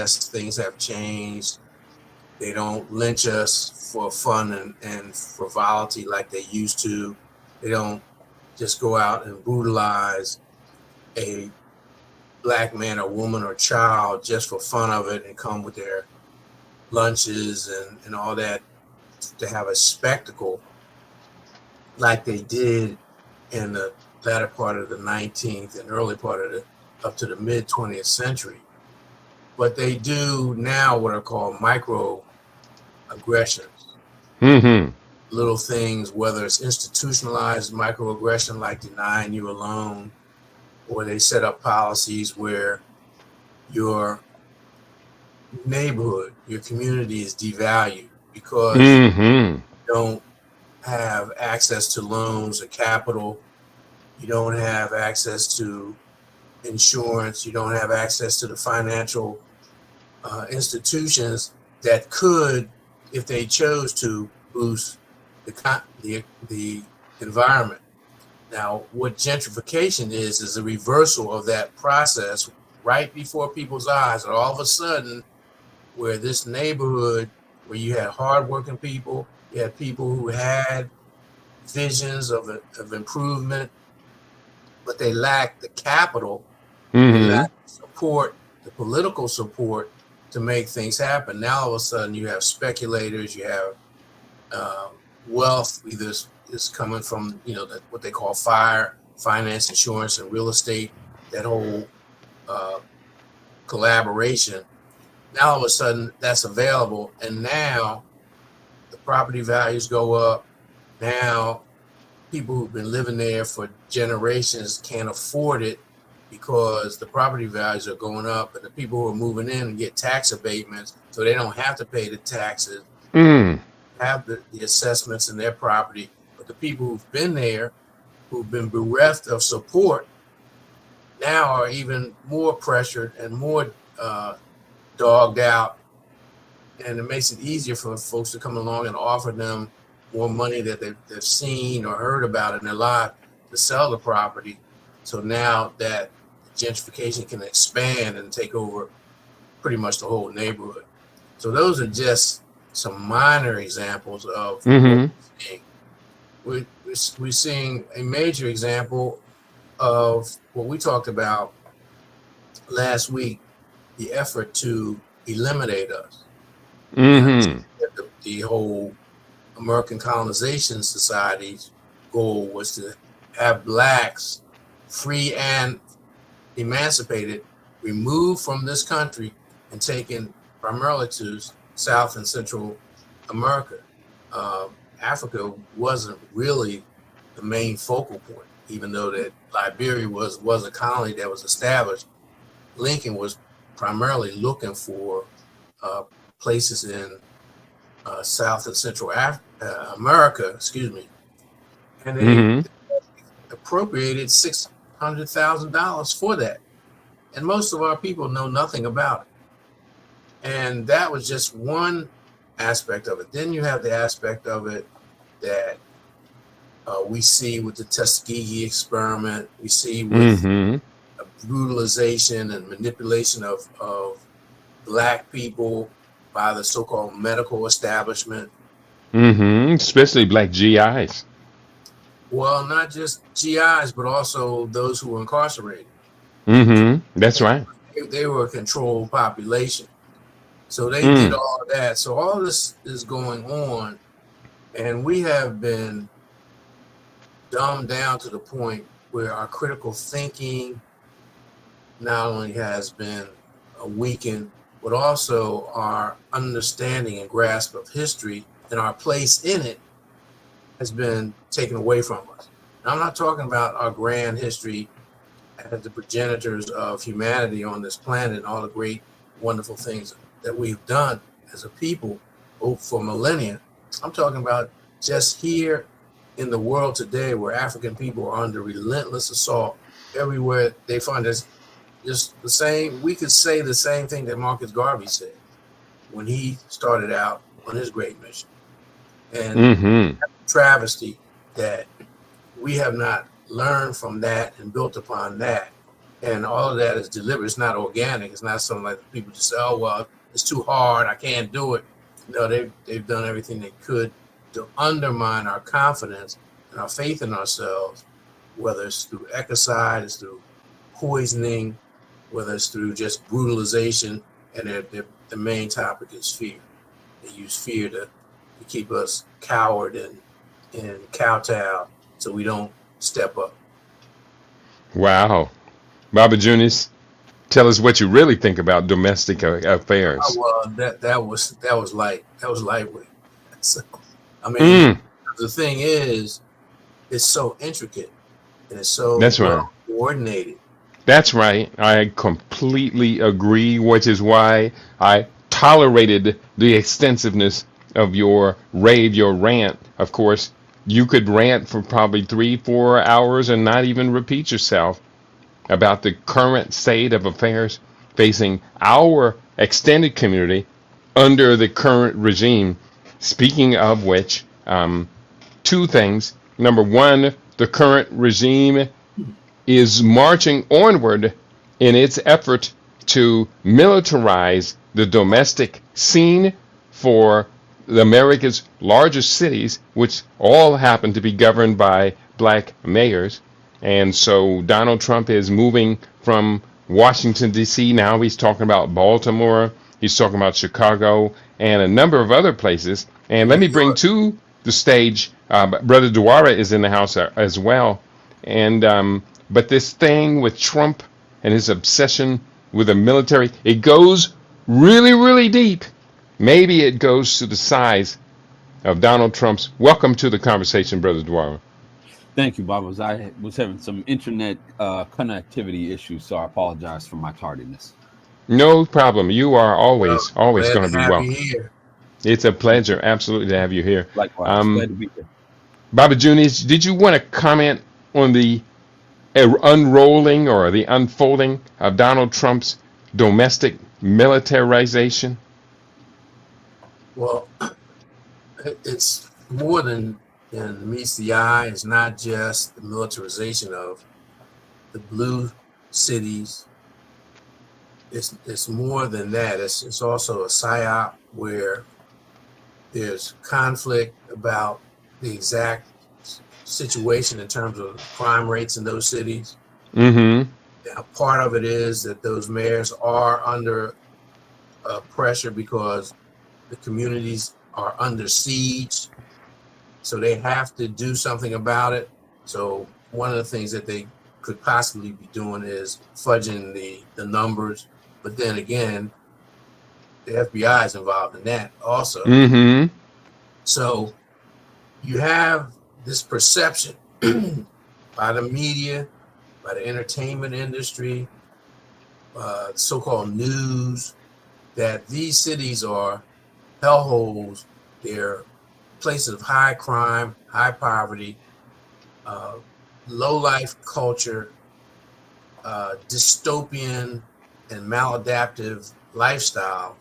things have changed. They don't lynch us for fun and frivolity like they used to. They don't just go out and brutalize a black man or woman or child just for fun of it and come with their lunches and all that to have a spectacle like they did in the latter part of the 19th and early part of the up to the mid 20th century. But they do now what are called microaggressions, Mm-hmm. little things, whether it's institutionalized microaggression like denying you a loan, or they set up policies where your neighborhood, your community is devalued because Mm-hmm. you don't have access to loans or capital, you don't have access to insurance, you don't have access to the financial institutions that could, if they chose to, boost the environment. Now, what gentrification is a reversal of that process right before people's eyes, and all of a sudden, where this neighborhood, where you had hardworking people, you had people who had visions of improvement, but they lacked the capital, they Mm-hmm. lacked the support, the political support to make things happen. Now all of a sudden you have speculators, you have um, wealth either is coming from what they call finance, insurance, and real estate. That whole uh, collaboration. Now all of a sudden that's available, and now the property values go up. Now people who've been living there for generations can't afford it because the property values are going up, and the people who are moving in get tax abatements, so they don't have to pay the taxes, Mm. have the assessments in their property. But the people who've been there, who've been bereft of support, now are even more pressured and more dogged out, and it makes it easier for folks to come along and offer them more money that they've seen or heard about in their life to sell the property. So now that gentrification can expand and take over pretty much the whole neighborhood. So those are just some minor examples of what Mm-hmm. we're seeing. We're seeing a major example of what we talked about last week, the effort to eliminate us. You Mm-hmm. understand that the whole American Colonization Society's goal was to have blacks free and emancipated, removed from this country, and taken primarily to South and Central America. Africa wasn't really the main focal point, even though that Liberia was a colony that was established. Lincoln was primarily looking for uh, places in South and Central America, excuse me, and they Mm-hmm. appropriated $600,000 for that. And most of our people know nothing about it. And that was just one aspect of it. Then you have the aspect of it that we see with the Tuskegee experiment. We see with Mm-hmm. brutalization and manipulation of black people by the so-called medical establishment. Mm-hmm. Especially black GIs. Well, not just GIs, but also those who were incarcerated. Mm-hmm. That's right. They were a controlled population. So they did Mm. all of that. So all this is going on, and we have been dumbed down to the point where our critical thinking not only has been weakened, but also our understanding and grasp of history and our place in it has been taken away from us. Now, I'm not talking about our grand history as the progenitors of humanity on this planet and all the great, wonderful things that we've done as a people for millennia. I'm talking about just here in the world today, where African people are under relentless assault everywhere they find us. Just the same, we could say the same thing that Marcus Garvey said when he started out on his great mission. And Mm-hmm. travesty that we have not learned from that and built upon that. And all of that is deliberate. It's not organic. It's not something like people just say, "Oh well, it's too hard. I can't do it." No, they've done everything they could to undermine our confidence and our faith in ourselves, whether it's through ecocide, it's through poisoning, whether it's through just brutalization. And the main topic is fear. They use fear to keep us coward and kowtowed so we don't step up. Wow. Baba Junis, tell us what you really think about domestic Oh, affairs. well, that was light. That was lightweight. So, I mean, Mm, the thing is, it's so intricate and it's so that's right. well coordinated. That's right. I completely agree, which is why I tolerated the extensiveness of your rave, your rant. Of course, you could rant for probably 3, 4 hours and not even repeat yourself about the current state of affairs facing our extended community under the current regime. Speaking of which, two things. Number one, the current regime is marching onward in its effort to militarize the domestic scene for America's largest cities, which all happen to be governed by black mayors. And so Donald Trump is moving from Washington, D.C. Now he's talking about Baltimore, he's talking about Chicago, and a number of other places. And let New me bring York. to the stage, Brother Dwara is in the house as well. And but this thing with Trump and his obsession with the military, it goes really, really deep. Maybe it goes to the size of Donald Trump's. Welcome to the conversation, Brother Dwara. Thank you, Bob. I was having some internet connectivity issues, so I apologize for my tardiness. No problem. You are Well, always glad going to to be have you welcome. here. It's a pleasure, absolutely, to have you here. Likewise, glad Um, to be here. Baba Junis, did you want to comment on the unrolling or the unfolding of Donald Trump's domestic militarization? Well, it's more than meets the eye. It's not just the militarization of the blue cities. It's more than that. It's also a psyop where there's conflict about the exact situation in terms of crime rates in those cities. Mm-hmm. Now, part of it is that those mayors are under pressure because the communities are under siege, so they have to do something about it. So one of the things that they could possibly be doing is fudging the numbers, but then again, the FBI is involved in that also. Mm-hmm. So you have this perception by the media, by the entertainment industry, so-called news, that these cities are hellholes. They're places of high crime, high poverty, uh, low life culture, dystopian and maladaptive lifestyles.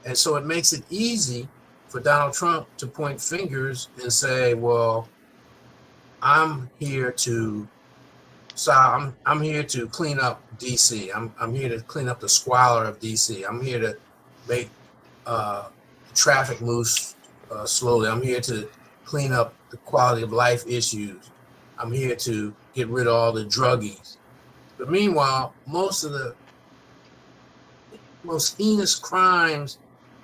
And so it makes it easy for Donald Trump to point fingers and say, well, I'm here to I'm here to clean up DC. I'm here to clean up the squalor of DC. I'm here to make traffic moves slowly. I'm here to clean up the quality of life issues. I'm here to get rid of all the druggies. But meanwhile, most of the most heinous crimes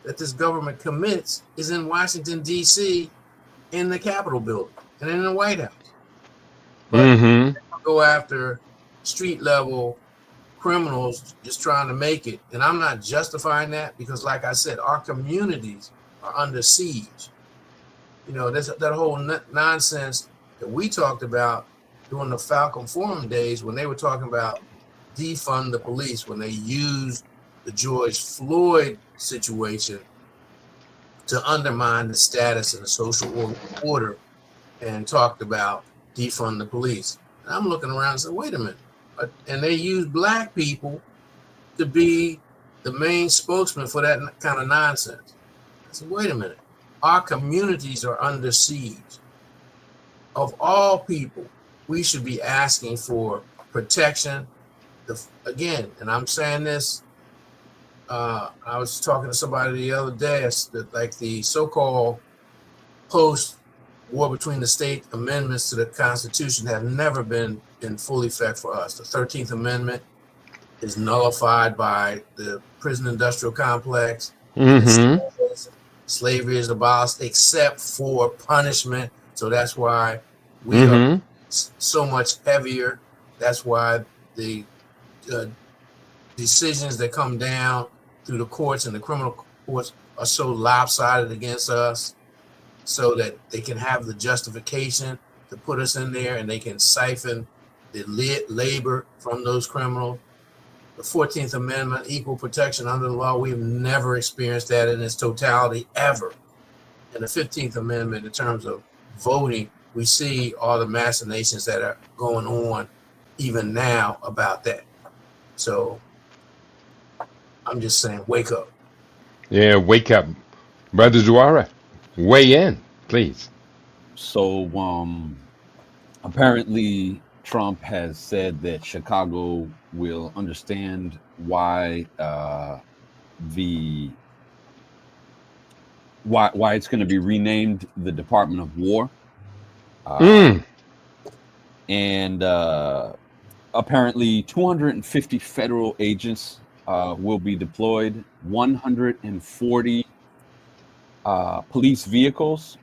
that this government commits is in Washington, D.C., in the Capitol building and in the White House. But Mm-hmm. go after street level criminals just trying to make it. And I'm not justifying that because, like I said, our communities are under siege. You know, that whole nonsense that we talked about during the Falcon Forum days when they were talking about defund the police, when they used the George Floyd situation to undermine the status and the social order and talked about defund the police. And I'm looking around and saying, wait a minute. And they use black people to be the main spokesman for that kind of nonsense. I said, wait a minute. Our communities are under siege. Of all people, we should be asking for protection again, and I'm saying this, I was talking to somebody the other day, that like the so-called post-war between the state amendments to the Constitution have never been in full effect for us. The 13th Amendment is nullified by the prison industrial complex, and it Mm-hmm. says slavery is abolished except for punishment. So that's why we are Mm-hmm. so much heavier. That's why the uh, decisions that come down through the courts and the criminal courts are so lopsided against us, so that they can have the justification to put us in there, and they can siphon the labor from those criminals. The 14th Amendment, equal protection under the law, we've never experienced that in its totality ever. And the 15th Amendment, in terms of voting, we see all the machinations that are going on even now about that. So I'm just saying, wake up. Yeah, wake up. Brother Dwara, weigh in, please. So apparently Trump has said that Chicago will understand why the why it's going to be renamed the Department of War. Mm. And apparently 250 federal agents will be deployed, 140 police vehicles.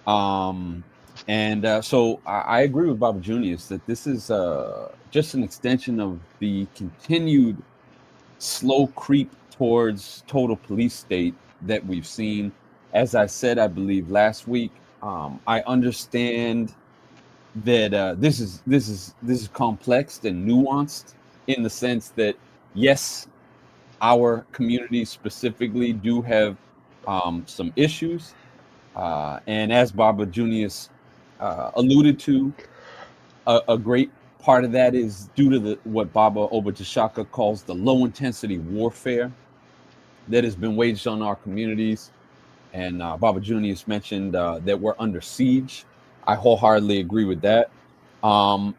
So I agree with Baba Junius that this is just an extension of the continued slow creep towards total police state that we've seen. As I said, I believe last week, I understand that this is complex and nuanced in the sense that, yes, our communities specifically do have some issues, and as Baba Junius alluded to, a great part of that is due to what Baba Obachashaka calls the low intensity warfare that has been waged on our communities. And Baba Junius mentioned that we're under siege. I wholeheartedly agree with that.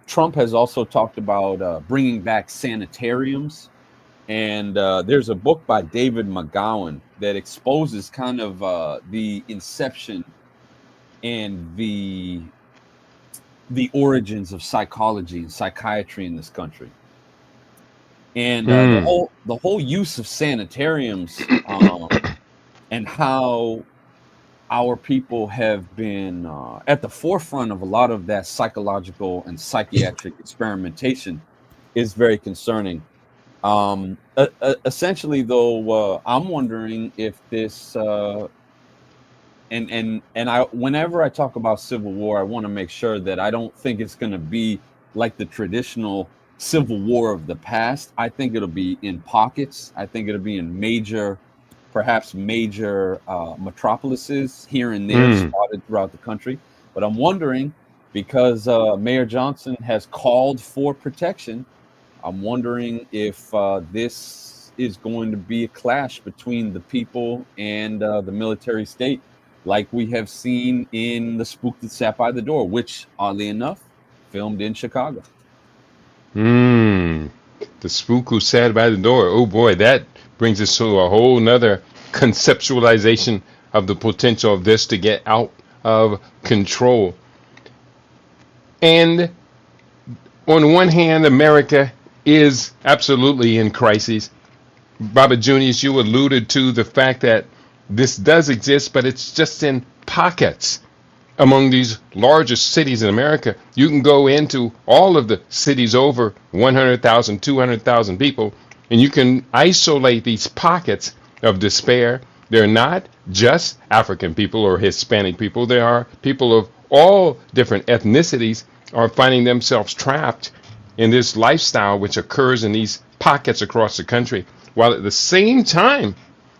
Trump has also talked about bringing back sanitariums. And there's a book by David McGowan that exposes kind of the inception and the origins of psychology and psychiatry in this country. And the whole use of sanitariums and how our people have been at the forefront of a lot of that psychological and psychiatric experimentation is very concerning. Essentially, though, I'm wondering if this whenever I talk about civil war, I want to make sure that I don't think it's going to be like the traditional civil war of the past. I think it'll be in pockets. I think it'll be in perhaps major metropolises here and there, spotted throughout the country. But I'm wondering, because Mayor Johnson has called for protection, I'm wondering if this is going to be a clash between the people and the military state, like we have seen in The Spook That Sat by the Door, which, oddly enough, filmed in Chicago. The Spook Who Sat by the Door. Oh boy, that brings us to a whole nother conceptualization of the potential of this to get out of control. And on one hand, America is absolutely in crisis. Baba Junius, you alluded to the fact that this does exist, but it's just in pockets. Among these largest cities in America, you can go into all of the cities over 100,000, 200,000 people, and you can isolate these pockets of despair. They're not just African people or Hispanic people. There are people of all different ethnicities are finding themselves trapped in this lifestyle which occurs in these pockets across the country. While at the same time,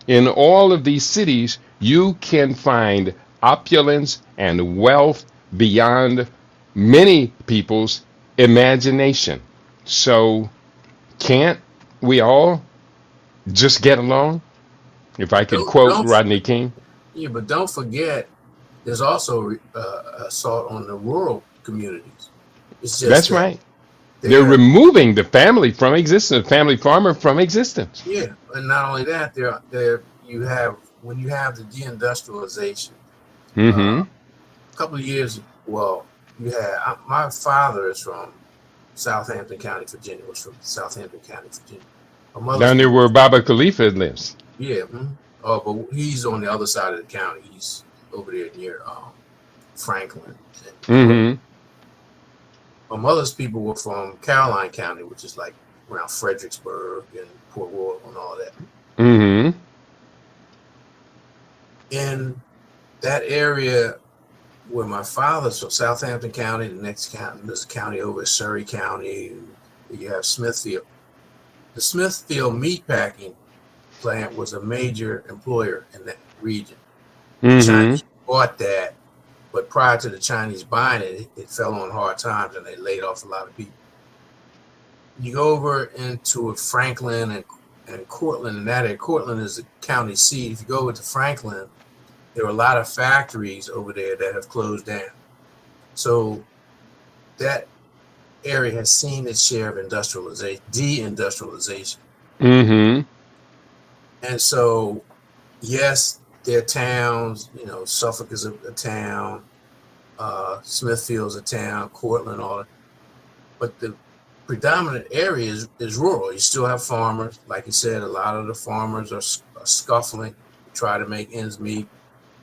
in all of these cities, you can find opulence and wealth beyond many people's imagination. So, can't we all just get along? If I could quote Rodney King. Yeah, but don't forget, there's also assault on the rural communities. It's just that's right. They're They're removing the family from existence, family farmer from existence. Yeah, and not only that, there you have when you have the deindustrialization. Mm-hmm. A couple of years, well, you had my father is from Southampton County, Virginia. Was from Southampton County, Virginia. My mother's Down there people, where Baba Khalifa lives. yeah. Oh, but he's on the other side of the county. He's over there near Franklin and Cook. Mm-hmm. My mother's people were from Caroline County, which is like around Fredericksburg and Port Royal and all that. Mm-hmm. In that area where my father's from, Southampton County, the next county, there's a county over Surrey County, and you have Smithfield. The Smithfield meatpacking plant was a major employer in that region. The Mm-hmm. Chinese bought that, but prior to the Chinese buying it, it fell on hard times and they laid off a lot of people. You go over into Franklin and Cortland, and that area. Cortland is the county seat. If you go over to Franklin, there are a lot of factories over there that have closed down. So that area has seen its share of industrialization, deindustrialization. Mm-hmm. And so, yes, there are towns, Suffolk is a town, Smithfield's a town, Cortland, all that. But the predominant area is rural. You still have farmers. Like you said, a lot of the farmers are scuffling to try to make ends meet.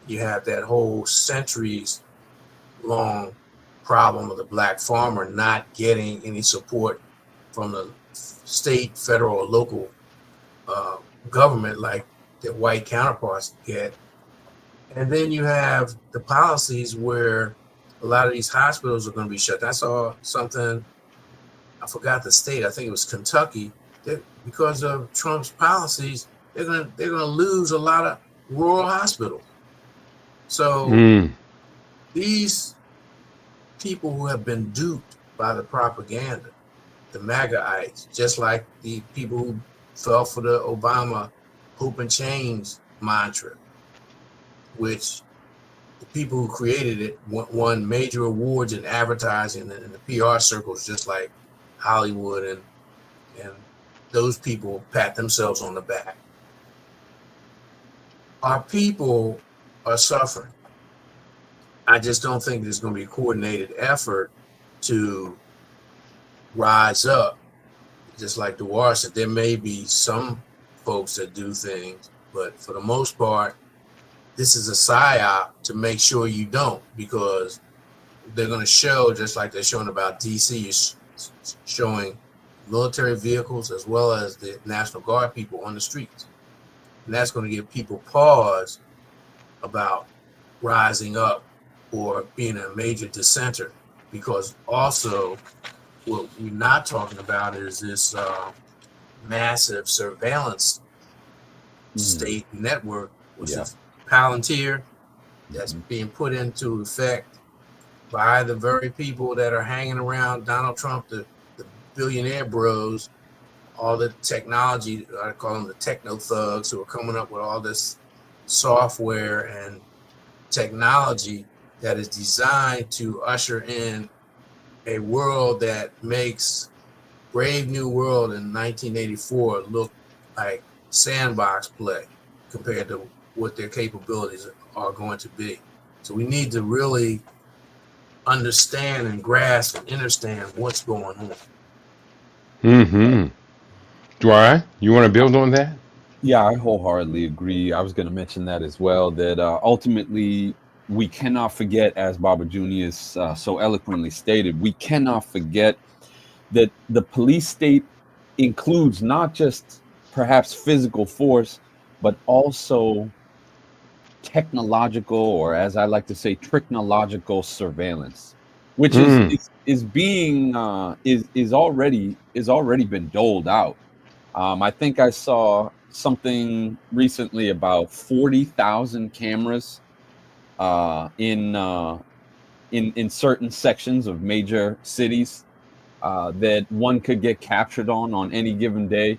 You have that whole centuries long problem of the black farmer not getting any support from the state, federal, or local government like their white counterparts get. And then you have the policies where a lot of these hospitals are going to be shut. I saw something, I forgot the state, I think it was Kentucky, that because of Trump's policies, they're gonna lose a lot of rural hospitals. So these people who have been duped by the propaganda, the MAGAites, just like the people who fell for the Obama hope and change mantra, which the people who created it won major awards in advertising and in the PR circles, just like Hollywood, and those people pat themselves on the back. Our people are suffering. I just don't think there's going to be a coordinated effort to rise up. Just like Dewar said, there may be some folks that do things, but for the most part, this is a psyop to make sure you don't, because they're going to show, just like they're showing about DC, showing military vehicles as well as the National Guard people on the streets. And that's going to give people pause about rising up or being a major dissenter, because also what we're not talking about is this massive surveillance state network, which is Palantir, that's being put into effect by the very people that are hanging around Donald Trump, the billionaire bros, all the technology, I call them the techno thugs, who are coming up with all this software and technology that is designed to usher in a world that makes Brave New World in 1984 look like sandbox play compared to what their capabilities are going to be. So we need to really understand and grasp and understand what's going on. Mm-hmm. Dwyer, you want to build on that? Yeah, I wholeheartedly agree. I was going to mention that as well, that ultimately we cannot forget, as Baba Junius so eloquently stated, we cannot forget that the police state includes not just perhaps physical force, but also technological, or as I like to say, technological surveillance, which is being is already been doled out. I think I saw something recently about 40,000 cameras in certain sections of major cities that one could get captured on any given day,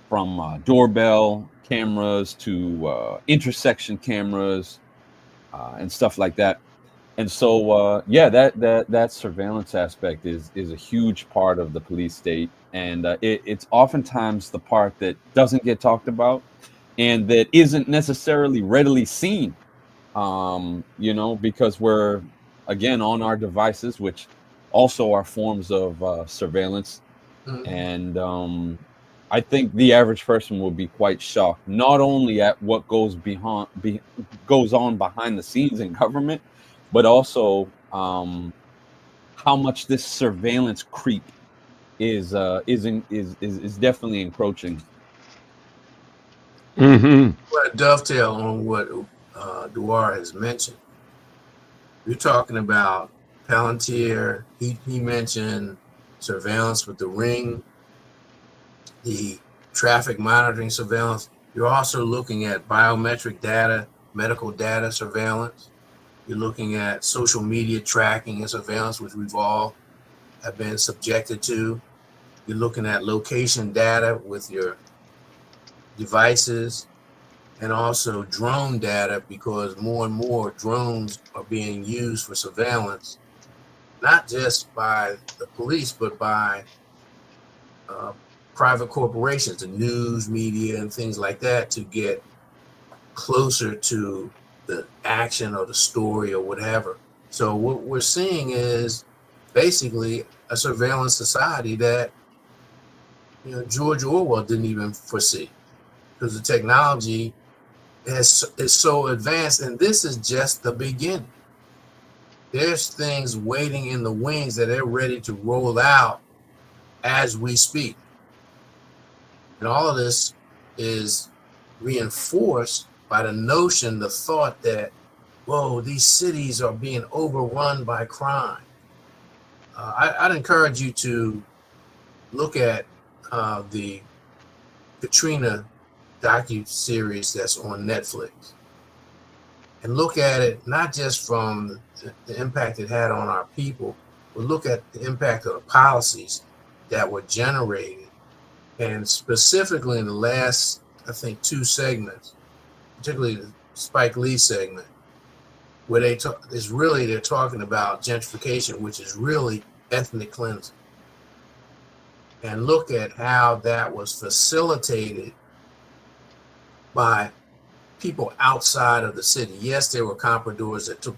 from doorbell cameras to intersection cameras and stuff like that. And so yeah, that surveillance aspect is a huge part of the police state, and it's oftentimes the part that doesn't get talked about and that isn't necessarily readily seen, because we're again on our devices, which also are forms of surveillance. Mhm. And I think the average person will be quite shocked, not only at what goes on behind the scenes in government, but also how much this surveillance creep is definitely encroaching. Mm-hmm. Well, dovetail on what Dwar has mentioned. You're talking about Palantir. He mentioned surveillance with the ring, the traffic monitoring surveillance. You're also looking at biometric data, medical data surveillance. You're looking at social media tracking and surveillance, which we've all have been subjected to. You're looking at location data with your devices and also drone data because more and more drones are being used for surveillance, not just by the police, but by uh, private corporations, the news media, and things like that to get closer to the action or the story or whatever. So what we're seeing is basically a surveillance society that George Orwell didn't even foresee because the technology is so advanced, and this is just the beginning. There's things waiting in the wings that they're ready to roll out as we speak. And all of this is reinforced by the notion, the thought that, whoa, these cities are being overrun by crime. I'd encourage you to look at the Katrina docu-series that's on Netflix and look at it not just from the impact it had on our people, but look at the impact of the policies that were generated. And specifically in the last, I think, two segments, particularly the Spike Lee segment, where they're talking about gentrification, which is really ethnic cleansing. And look at how that was facilitated by people outside of the city. Yes, there were compradors that took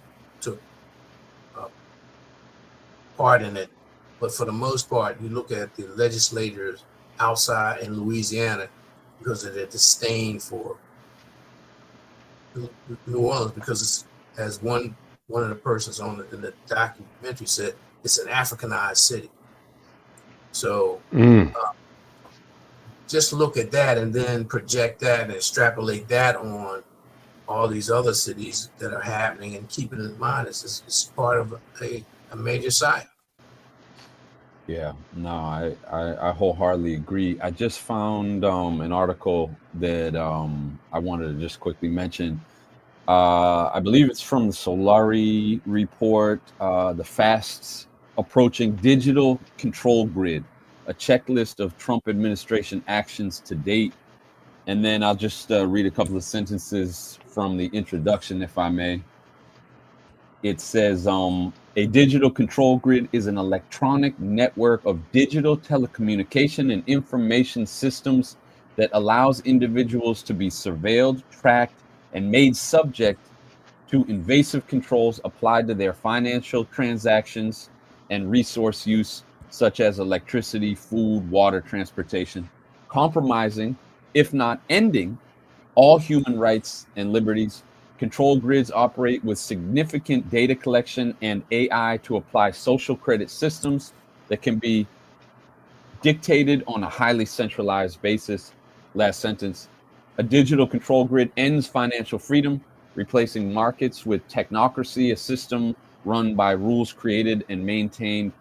uh, part in it, but for the most part, you look at the legislators outside in Louisiana because of their disdain for New Orleans, because it's, as one of the persons on in the documentary said, it's an Africanized city. So Mm. uh, just look at that and then project that and extrapolate that on all these other cities that are happening, and keep it in mind it's part of a major site. Yeah, no, I wholeheartedly agree. I just found an article that I wanted to just quickly mention. I believe it's from the Solari report, the fast approaching digital control grid, a checklist of Trump administration actions to date. And then I'll just read a couple of sentences from the introduction, if I may. It says a digital control grid is an electronic network of digital telecommunication and information systems that allows individuals to be surveilled, tracked, and made subject to invasive controls applied to their financial transactions and resource use, such as electricity, food, water, transportation, compromising, if not ending, all human rights and liberties. Control grids operate with significant data collection and AI to apply social credit systems that can be dictated on a highly centralized basis. Last sentence. A digital control grid ends financial freedom, replacing markets with technocracy, a system run by rules created and maintained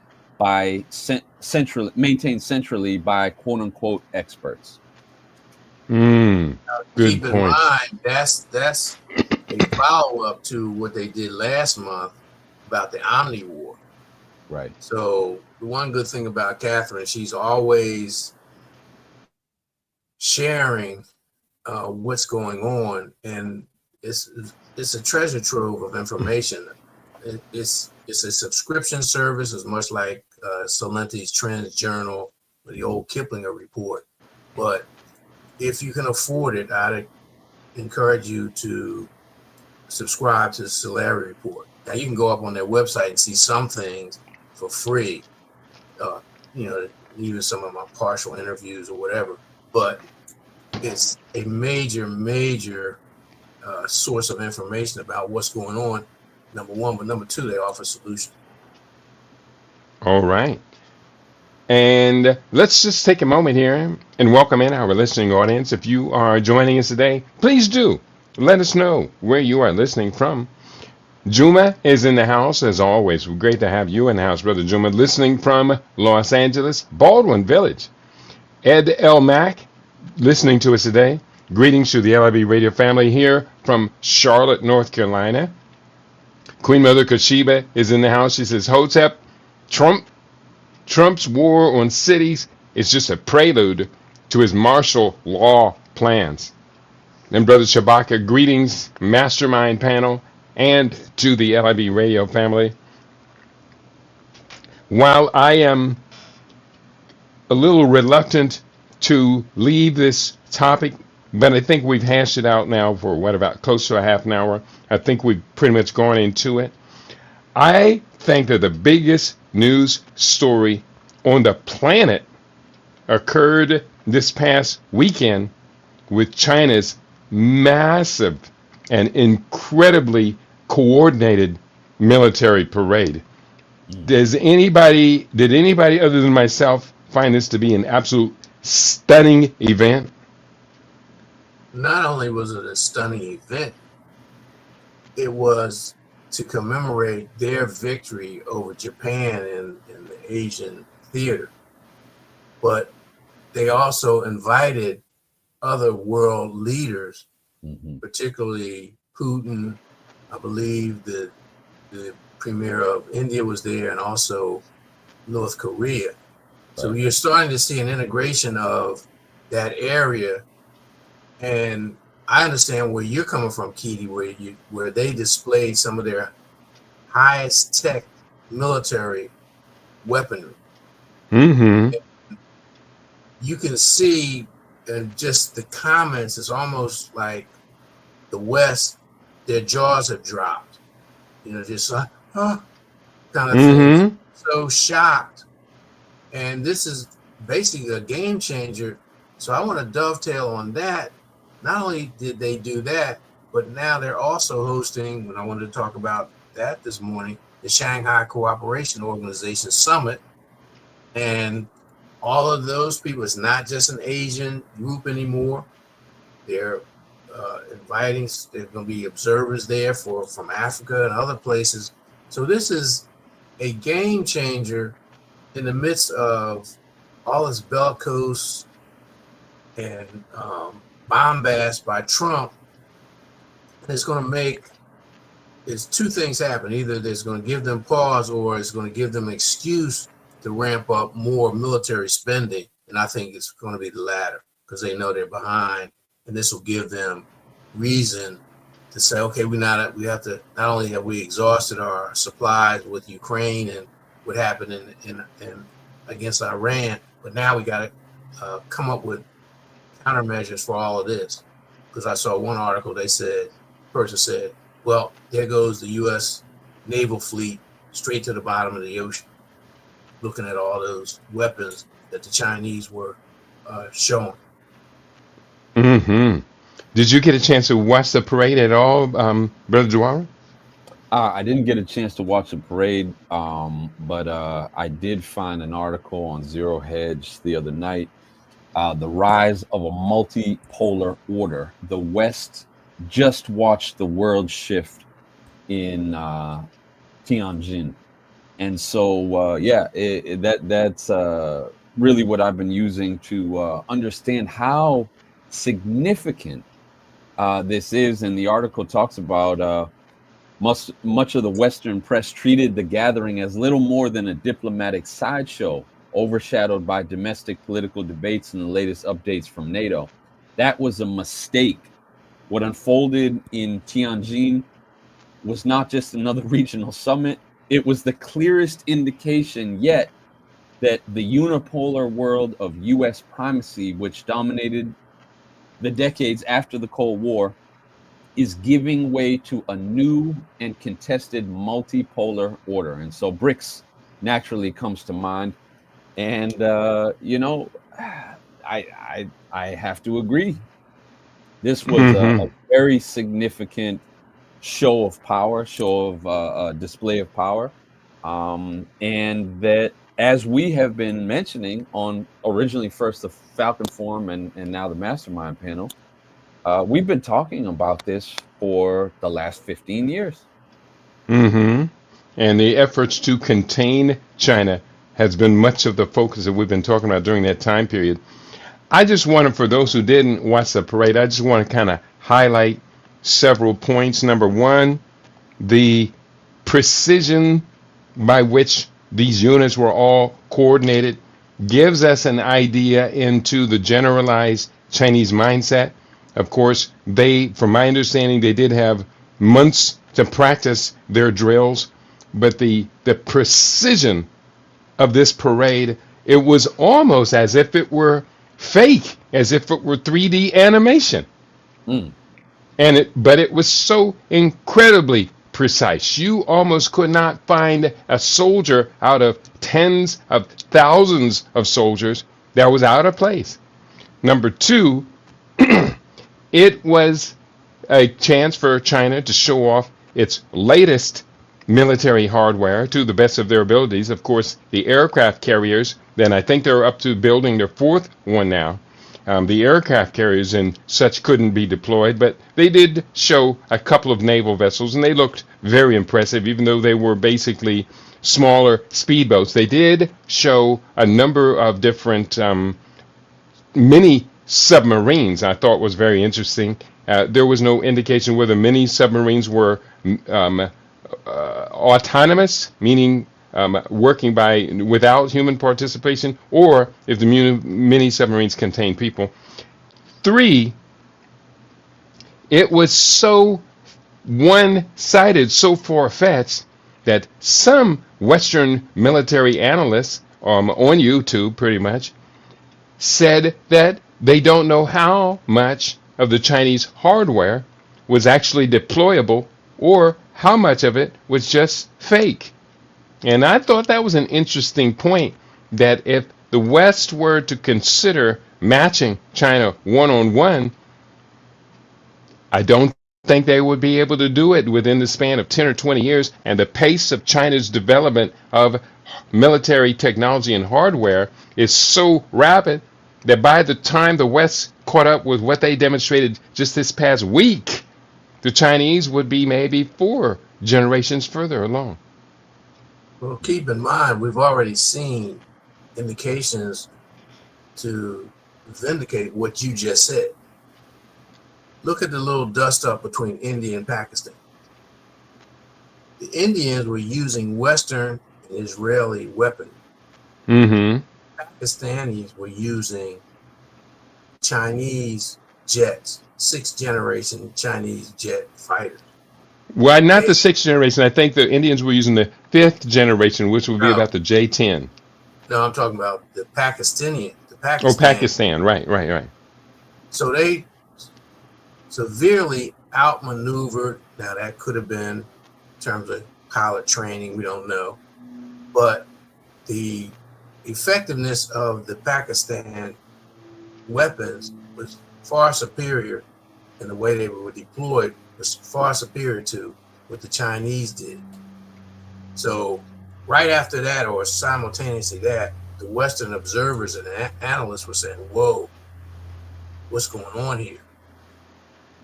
centrally by quote unquote experts. Mm. Good Keep in points. mind that's a follow-up to what they did last month about the Omni War. Right. So the one good thing about Catherine, she's always sharing what's going on, and it's it's a treasure trove of information. It's a subscription service. It's much like Salenti's Trends Journal or the old Kiplinger Report. But if you can afford it, I'd encourage you to subscribe to the Salary Report. Now you can go up on their website and see some things for free. You know, even some of my partial interviews or whatever. But it's a major source of information about what's going on. Number one, but number two, they offer solutions. All right. And let's just take a moment here and welcome in our listening audience. If you are joining us today, please do let us know where you are listening from. Juma is in the house, as always. Great to have you in the house, Brother Juma, listening from Los Angeles, Baldwin Village. Ed L. Mack, listening to us today. Greetings to the LIB radio family here from Charlotte, North Carolina. Queen Mother Kashiba is in the house. She says, Hotep, Trump's war on cities is just a prelude to his martial law plans. And Brother Shabaka, greetings, Mastermind panel, and to the LIB radio family. While I am a little reluctant to leave this topic, but I think we've hashed it out now for about close to a half an hour. I think we've pretty much gone into it. I think that the biggest news story on the planet occurred this past weekend with China's massive and incredibly coordinated military parade. Did anybody other than myself find this to be an absolute stunning event? Not only was it a stunning event, it was to commemorate their victory over Japan in the Asian theater. But they also invited other world leaders, particularly Putin. I believe the premier of India was there, and also North Korea. So you're starting to see an integration of that area. And I understand where you're coming from, Keedy, where they displayed some of their highest tech military weaponry. Mm-hmm. You can see in just the comments, it's almost like the West, their jaws have dropped. You know, just kind of thing. So shocked. And this is basically a game changer. So I want to dovetail on that. Not only did they do that, but now they're also hosting, when I wanted to talk about that this morning, the Shanghai Cooperation Organization Summit. And all of those people, it's not just an Asian group anymore. They're inviting, there's going to be observers there from Africa and other places. So this is a game changer in the midst of all this bellicose and bombast by Trump. It's going to make two things happen. Either there's going to give them pause, or it's going to give them an excuse to ramp up more military spending. And I think it's going to be the latter, because they know they're behind, and this will give them reason to say, okay, we have to, not only have we exhausted our supplies with Ukraine and what happened in against Iran, but now we got to come up with countermeasures for all of this. Because I saw one article, person said, well, there goes the U.S. naval fleet straight to the bottom of the ocean, looking at all those weapons that the Chinese were showing. Mm-hmm. Did you get a chance to watch the parade at all, Brother Dwara? I didn't get a chance to watch the parade, but I did find an article on Zero Hedge the other night. The rise of a multipolar order. The West just watched the world shift in Tianjin. And so, that's really what I've been using to understand how significant this is. And the article talks about much of the Western press treated the gathering as little more than a diplomatic sideshow, overshadowed by domestic political debates and the latest updates from NATO. That was a mistake. What unfolded in Tianjin was not just another regional summit. It was the clearest indication yet that the unipolar world of U.S. primacy, which dominated the decades after the Cold War, is giving way to a new and contested multipolar order. And so BRICS naturally comes to mind. And I have to agree. This was a very significant show of power, display of power, and that, as we have been mentioning on originally first the Falcon Forum and now the Mastermind panel, we've been talking about this for the last 15 years. And the efforts to contain China has been much of the focus that we've been talking about during that time period. I just wanted, for those who didn't watch the parade, I just want to kind of highlight several points. Number one, the precision by which these units were all coordinated gives us an idea into the generalized Chinese mindset. Of course, from my understanding, they did have months to practice their drills, but the precision of this parade, it was almost as if it were fake, as if it were 3D animation. But it was so incredibly precise. You almost could not find a soldier out of tens of thousands of soldiers that was out of place. Number two, it was a chance for China to show off its latest military hardware to the best of their abilities. Of course, the aircraft carriers, then I think they're up to building their fourth one now. The aircraft carriers and such couldn't be deployed, but they did show a couple of naval vessels, and they looked very impressive, even though they were basically smaller speedboats. They did show a number of different mini submarines. I thought was very interesting. There was no indication whether mini submarines were autonomous, meaning working without human participation, or if the mini submarines contain people. Three, it was so one-sided, so far-fetched that some Western military analysts on YouTube pretty much said that they don't know how much of the Chinese hardware was actually deployable or how much of it was just fake. And I thought that was an interesting point, that if the West were to consider matching China one-on-one, I don't think they would be able to do it within the span of 10 or 20 years. And the pace of China's development of military technology and hardware is so rapid that by the time the West caught up with what they demonstrated just this past week, the Chinese would be maybe 4 generations further along. Well, keep in mind, we've already seen indications to vindicate what you just said. Look at the little dust up between India and Pakistan. The Indians were using Western and Israeli weaponry. Pakistanis were using Chinese jets, 6th generation Chinese jet fighters. Well, not the 6th generation. I think the Indians were using the 5th generation, which would be about the J-10. No, I'm talking about the Pakistani. Oh, Pakistan. Right. So they severely outmaneuvered. Now, that could have been in terms of pilot training. We don't know. But the effectiveness of the Pakistan weapons was far superior, and the way they were deployed was far superior to what the Chinese did. So right after that, or simultaneously that, the Western observers and analysts were saying, whoa, what's going on here?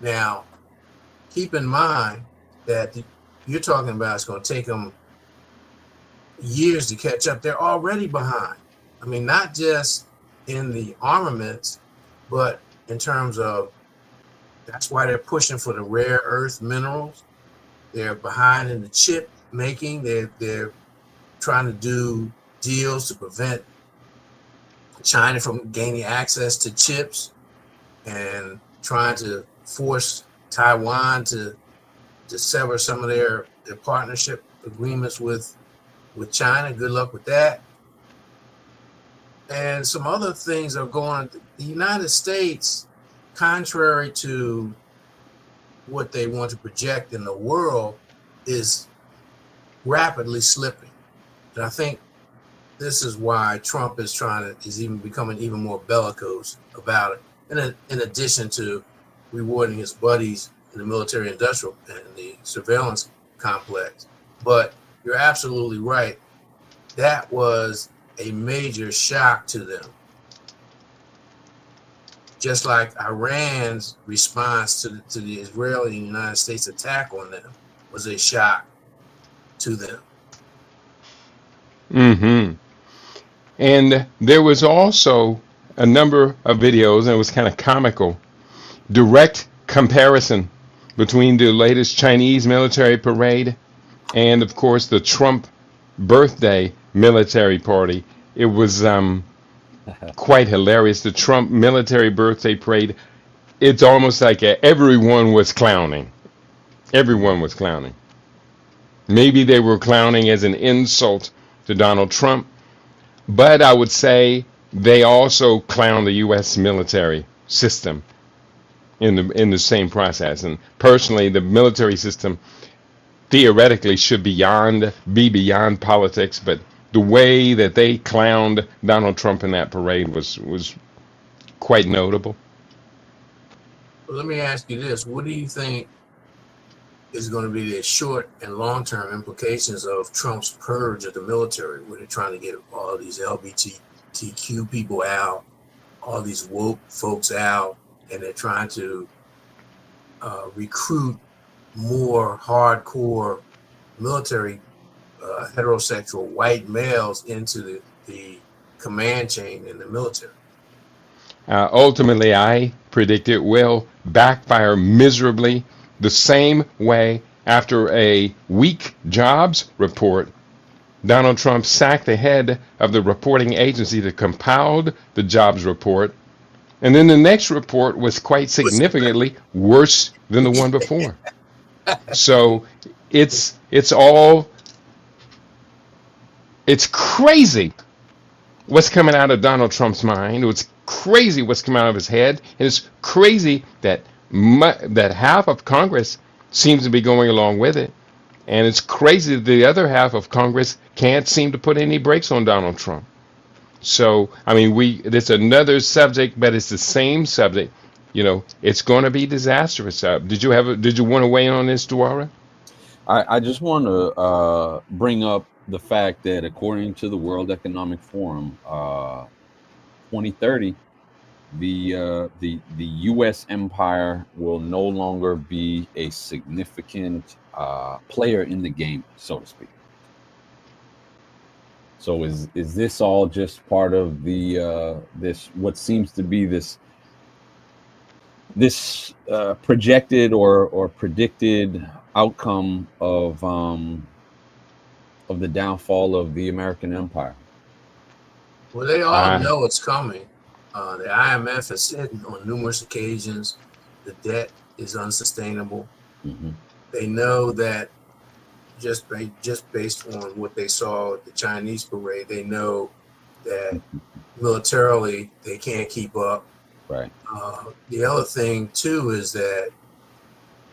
Now, keep in mind that you're talking about it's going to take them years to catch up. They're already behind. I mean, not just in the armaments, but in terms of, that's why they're pushing for the rare earth minerals. They're behind in the chip making. They're trying to do deals to prevent China from gaining access to chips, and trying to force Taiwan to to sever some of their partnership agreements with China. Good luck with that. And some other things are going on. The United States, contrary to what they want to project in the world, is rapidly slipping. And I think this is why Trump is even becoming even more bellicose about it. In addition to rewarding his buddies in the military industrial and the surveillance complex. But you're absolutely right. That was a major shock to them. Just like Iran's response to the Israeli and United States attack on them was a shock to them. Mm-hmm. And there was also a number of videos, and it was kind of comical, direct comparison between the latest Chinese military parade and, of course, the Trump birthday military party. It was quite hilarious. The Trump military birthday parade, it's almost like everyone was clowning. Everyone was clowning. Maybe they were clowning as an insult to Donald Trump, but I would say they also clown the U.S. military system in the same process. And personally, the military system theoretically should be beyond politics, but the way that they clowned Donald Trump in that parade was quite notable. Well, let me ask you this. What do you think is going to be the short and long-term implications of Trump's purge of the military, where they're trying to get all these LGBTQ people out, all these woke folks out, and they're trying to recruit more hardcore military heterosexual white males into the command chain in the military? Ultimately, I predict it will backfire miserably, the same way after a weak jobs report, Donald Trump sacked the head of the reporting agency that compiled the jobs report. And then the next report was quite significantly worse than the one before. So it's crazy what's coming out of Donald Trump's mind. It's crazy what's coming out of his head. And it's crazy that that half of Congress seems to be going along with it. And it's crazy that the other half of Congress can't seem to put any brakes on Donald Trump. So, I mean, it's another subject, but it's the same subject. You know, it's going to be disastrous. Did you want to weigh in on this, Dwara? I just want to bring up the fact that according to the World Economic Forum, 2030, the U.S. empire will no longer be a significant player in the game, so to speak. So is this all just part of the this what seems to be this projected or predicted outcome of the downfall of the American empire? Well, they all know it's coming. The IMF has said on numerous occasions the debt is unsustainable. Mm-hmm. They know that just based on what they saw at the Chinese parade, they know that militarily they can't keep up. Right. The other thing too is that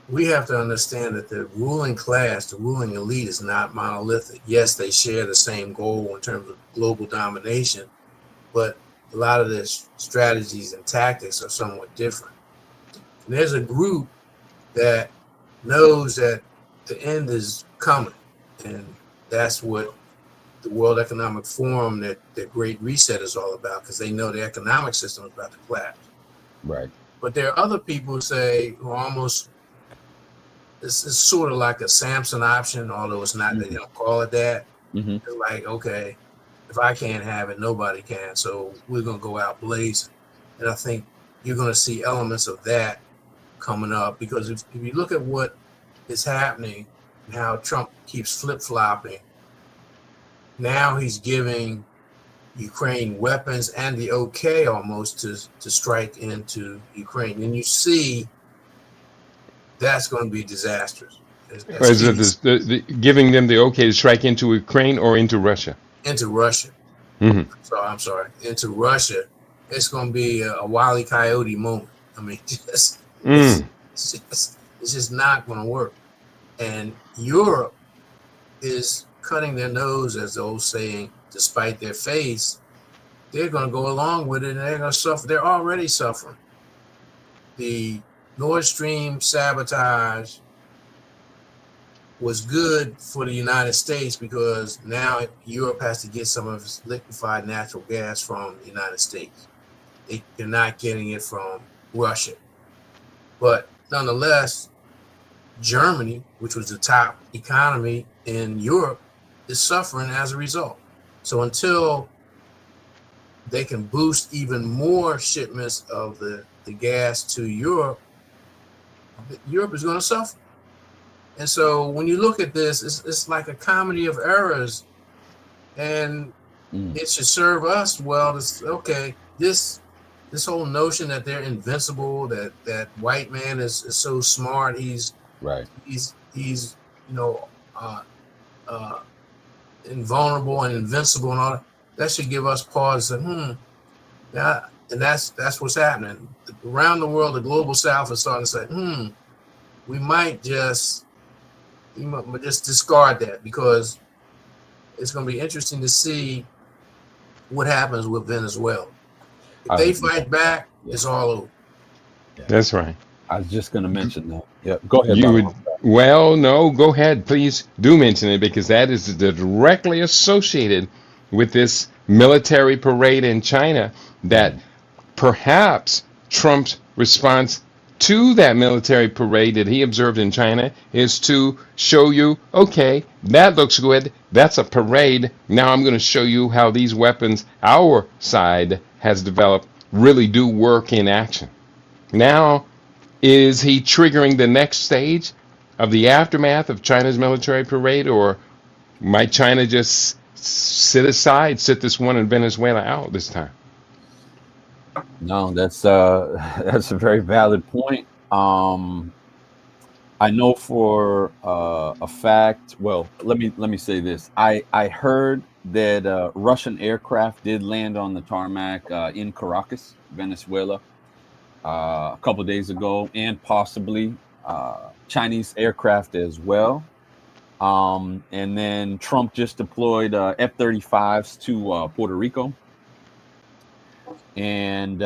we have to understand that the ruling class, the ruling elite, is not monolithic. Yes, they share the same goal in terms of global domination, but a lot of their strategies and tactics are somewhat different. And there's a group that knows that the end is coming, and that's what the World Economic Forum, that Great Reset, is all about, because they know the economic system is about to collapse. Right. But there are other people who say, who almost, it's sort of like a Samson option, although it's not. They don't call it that. Mm-hmm. They're like, okay, if I can't have it, nobody can, so we're going to go out blazing. And I think you're going to see elements of that coming up, because if you look at what is happening and how Trump keeps flip-flopping, now he's giving Ukraine weapons and the okay almost to strike into Ukraine. And you see that's going to be disastrous. That's Or is it key. giving them the okay to strike into Ukraine or into Russia? Into Russia. Hmm. So I'm sorry, into Russia. It's going to be a Wile E. Coyote moment. I mean, just it's Mm. it's just not going to work. And Europe is cutting their nose, as the old saying, despite their face. They're going to go along with it, and they're going to suffer. They're already suffering. The Nord Stream sabotage was good for the United States because now Europe has to get some of its liquefied natural gas from the United States. They're not getting it from Russia. But nonetheless, Germany, which was the top economy in Europe, is suffering as a result. So until they can boost even more shipments of the gas to Europe, Europe is going to suffer. And so when you look at this, it's like a comedy of errors, and it should serve us well. To okay, this whole notion that they're invincible, that white man is so smart, he's Right. he's you know uh, uh, invulnerable and invincible and all that. That should give us pause. And yeah, and that's what's happening around the world. The global South is starting to say, we might just discard that, because it's going to be interesting to see what happens with Venezuela. If they fight back, it's all over. Yeah. That's right. I was just going to mention that. Yeah, go ahead, You Bob. would, well, no, go ahead. Please do mention it because that is directly associated with this military parade in China that perhaps Trump's response to that military parade that he observed in China is to show you, okay, that looks good. That's a parade. Now I'm going to show you how these weapons our side has developed really do work in action. Now, is he triggering the next stage of the aftermath of China's military parade, or might China just sit this one in Venezuela out this time? No, that's that's a very valid point. I know for a fact. Well, let me say this. I heard that Russian aircraft did land on the tarmac in Caracas, Venezuela, a couple of days ago, and possibly Chinese aircraft as well. And then Trump just deployed F-35s to Puerto Rico. And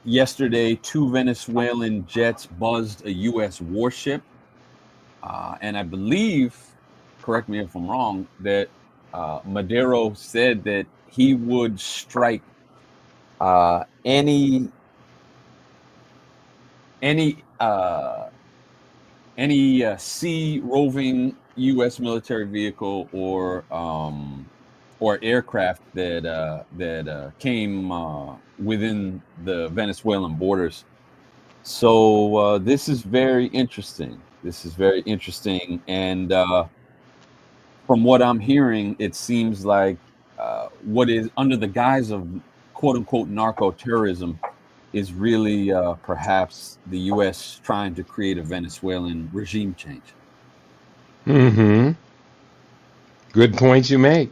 yesterday, 2 Venezuelan jets buzzed a U.S. warship. And I believe, correct me if I'm wrong, that Maduro said that he would strike any sea roving U.S. military vehicle or aircraft that came within the Venezuelan borders. So this is very interesting. And from what I'm hearing, it seems like what is under the guise of "quote unquote" narco terrorism is really perhaps the U.S. trying to create a Venezuelan regime change. Mm-hmm. Good points you make.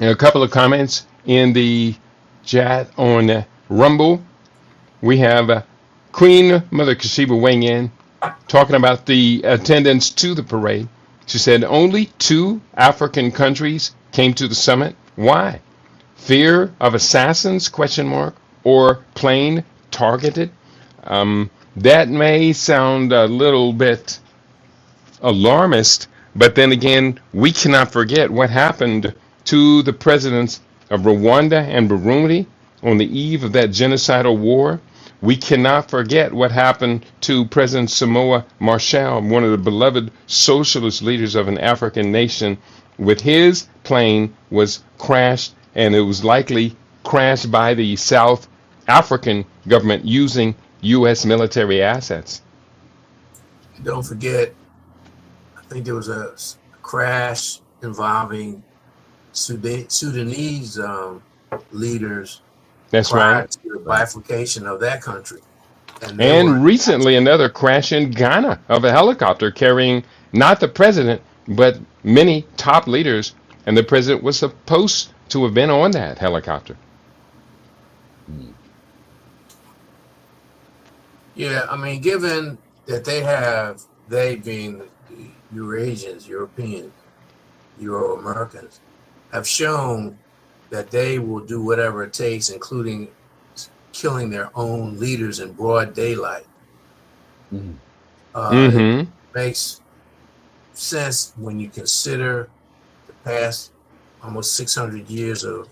A couple of comments in the chat on Rumble. We have Queen Mother Kashiba weighing in, talking about the attendance to the parade. She said only 2 African countries came to the summit. Why? Fear of assassins? Question mark. Or plain targeted? That may sound a little bit alarmist, but then again, we cannot forget what happened to the presidents of Rwanda and Burundi on the eve of that genocidal war. We cannot forget what happened to President Samoa Machel, one of the beloved socialist leaders of an African nation, with his plane was crashed, and it was likely crashed by the South African government using U.S. military assets. Don't forget, I think there was a crash involving Sudanese leaders That's prior right. to the bifurcation of that country. and they were And recently, another crash in Ghana of a helicopter carrying not the president, but many top leaders. And the president was supposed to have been on that helicopter. Mm. yeah. I mean, given that they being the Eurasians, Europeans, Euro Americans, have shown that they will do whatever it takes, including killing their own leaders in broad daylight. Mm. It Mm-hmm. makes sense when you consider the past almost 600 years of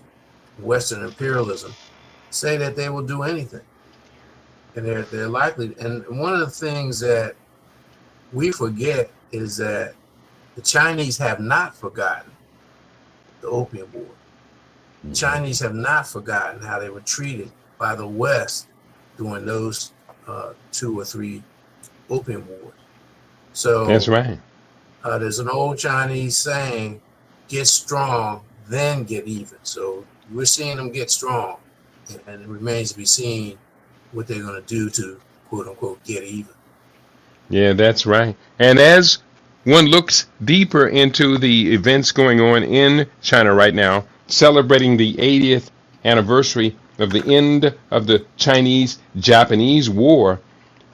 Western imperialism. Say that they will do anything, and they're likely. And one of the things that we forget is that the Chinese have not forgotten the Opium War. The Chinese have not forgotten how they were treated by the West during those 2 or 3 Opium Wars. That's So right. there's an old Chinese saying, "Get strong, then get even." So we're seeing them get strong, and it remains to be seen what they're going to do to quote unquote get even. Yeah, that's right. And as one looks deeper into the events going on in China right now, celebrating the 80th anniversary of the end of the Chinese-Japanese War,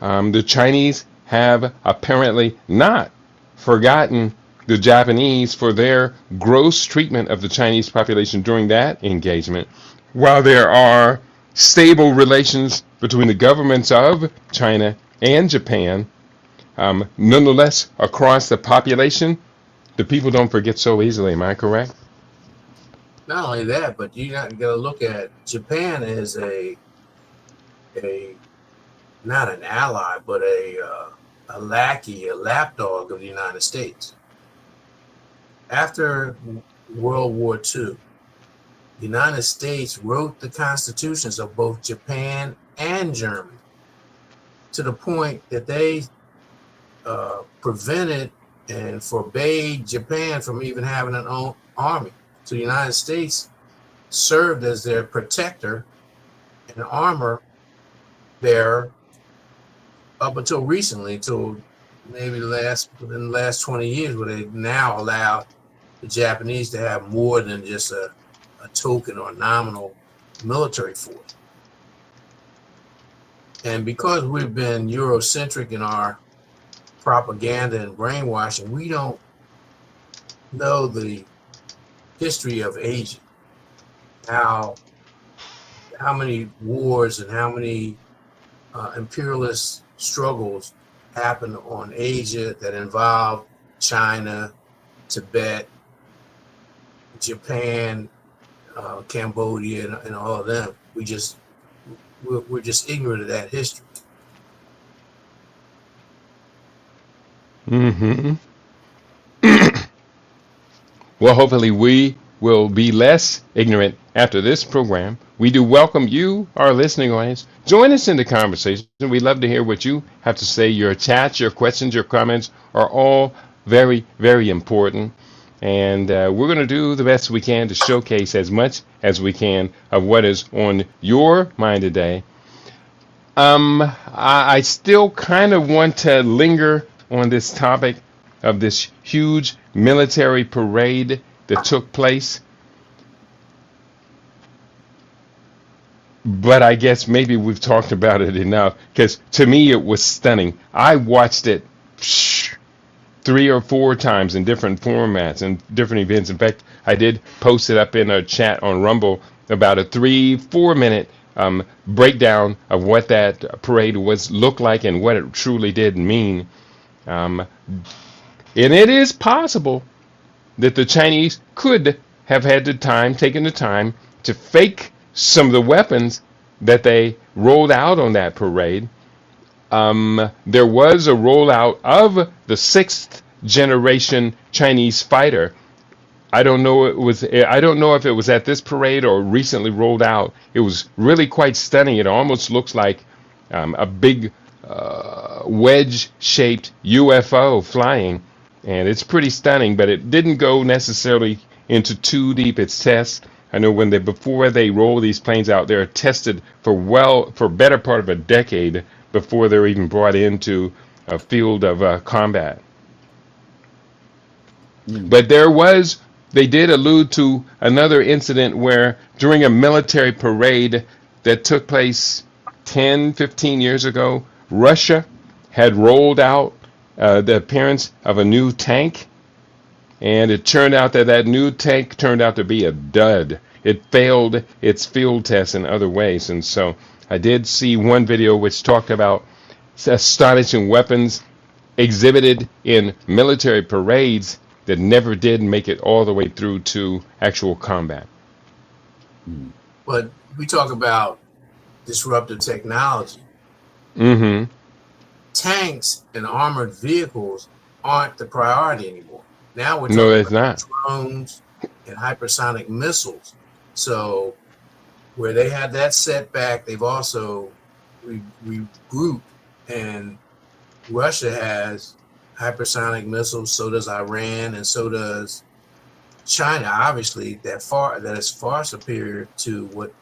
the Chinese have apparently not forgotten the Japanese for their gross treatment of the Chinese population during that engagement. While there are stable relations between the governments of China and Japan, nonetheless, across the population, the people don't forget so easily. Am I correct? Not only that, but you got to look at Japan as a not an ally, but a lackey, a lapdog of the United States. After World War II, the United States wrote the constitutions of both Japan and Germany to the point that they prevented and forbade Japan from even having an own army. So the United States served as their protector and armor bearer up until recently, until maybe in the last 20 years, where they now allowed the Japanese to have more than just a token or nominal military force. And because we've been Eurocentric in our propaganda and brainwashing, we don't know the history of Asia, how many wars and how many imperialist struggles happened on Asia that involved China, Tibet, Japan, Cambodia, and all of them. We're just ignorant of that history. Mm-hmm. Well, hopefully we will be less ignorant after this program. We do welcome you, our listening audience. Join us in the conversation. We'd love to hear what you have to say. Your chats, your questions, your comments are all very, very important. And we're going to do the best we can to showcase as much as we can of what is on your mind today. I still kind of want to linger on this topic of this huge military parade that took place. But I guess maybe we've talked about it enough, because to me it was stunning. I watched it 3 or 4 times in different formats and different events. In fact, I did post it up in a chat on Rumble about a 3-4 minute breakdown of what that parade looked like and what it truly did mean. And it is possible that the Chinese could have had taken the time to fake some of the weapons that they rolled out on that parade. There was a rollout of the 6th generation Chinese fighter. I don't know if it was at this parade or recently rolled out. It was really quite stunning. It almost looks like a big wedge-shaped UFO flying, and it's pretty stunning. But it didn't go necessarily into too deep its tests. I know before they roll these planes out, they're tested for better part of a decade before they're even brought into a field of combat. But they did allude to another incident where during a military parade that took place 10, 15 years ago, Russia had rolled out the appearance of a new tank, and it turned out that that new tank turned out to be a dud. It failed its field tests in other ways. And so I did see one video which talked about astonishing weapons exhibited in military parades that never did make it all the way through to actual combat. But we talk about disruptive technology. Mm-hmm. Tanks and armored vehicles aren't the priority anymore. Now we're talking No, it's about not. drones and hypersonic missiles. So where they had that setback, they've also regrouped, and Russia has hypersonic missiles, so does Iran, and so does China. Obviously, that is far superior to what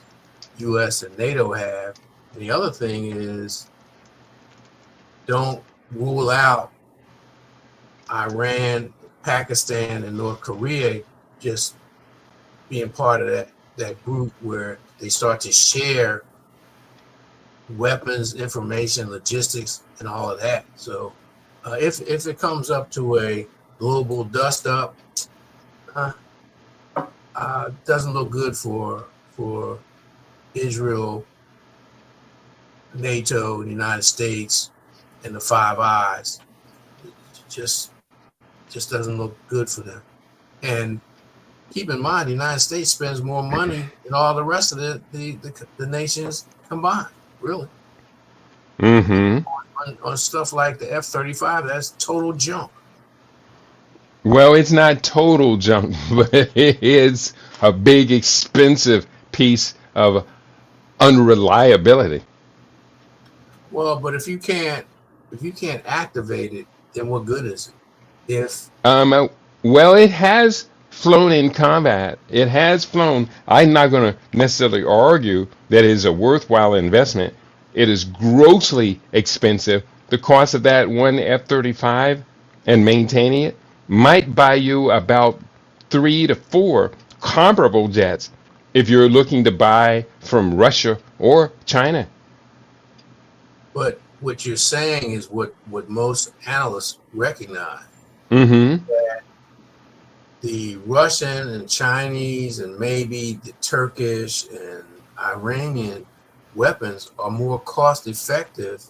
U.S. and NATO have. And the other thing is, don't rule out Iran, Pakistan, and North Korea just being part of that group where they start to share weapons, information, logistics, and all of that. So if it comes up to a global dust up, doesn't look good for Israel, NATO, the United States, and the Five Eyes. It just doesn't look good for them. And keep in mind, the United States spends more money than all the rest of the nations combined. Really. Mm-hmm. On stuff like the F-35, that's total junk. Well, it's not total junk, but it is a big, expensive piece of unreliability. Well, but if you can't activate it, then what good is it? If Well, it has flown in combat. It has flown. I'm not going to necessarily argue that it is a worthwhile investment. It is grossly expensive. The cost of that one F-35 and maintaining it might buy you about 3 to 4 comparable jets if you're looking to buy from Russia or China. But what you're saying is what most analysts recognize. Mm-hmm. That the Russian and Chinese and maybe the Turkish and Iranian weapons are more cost effective,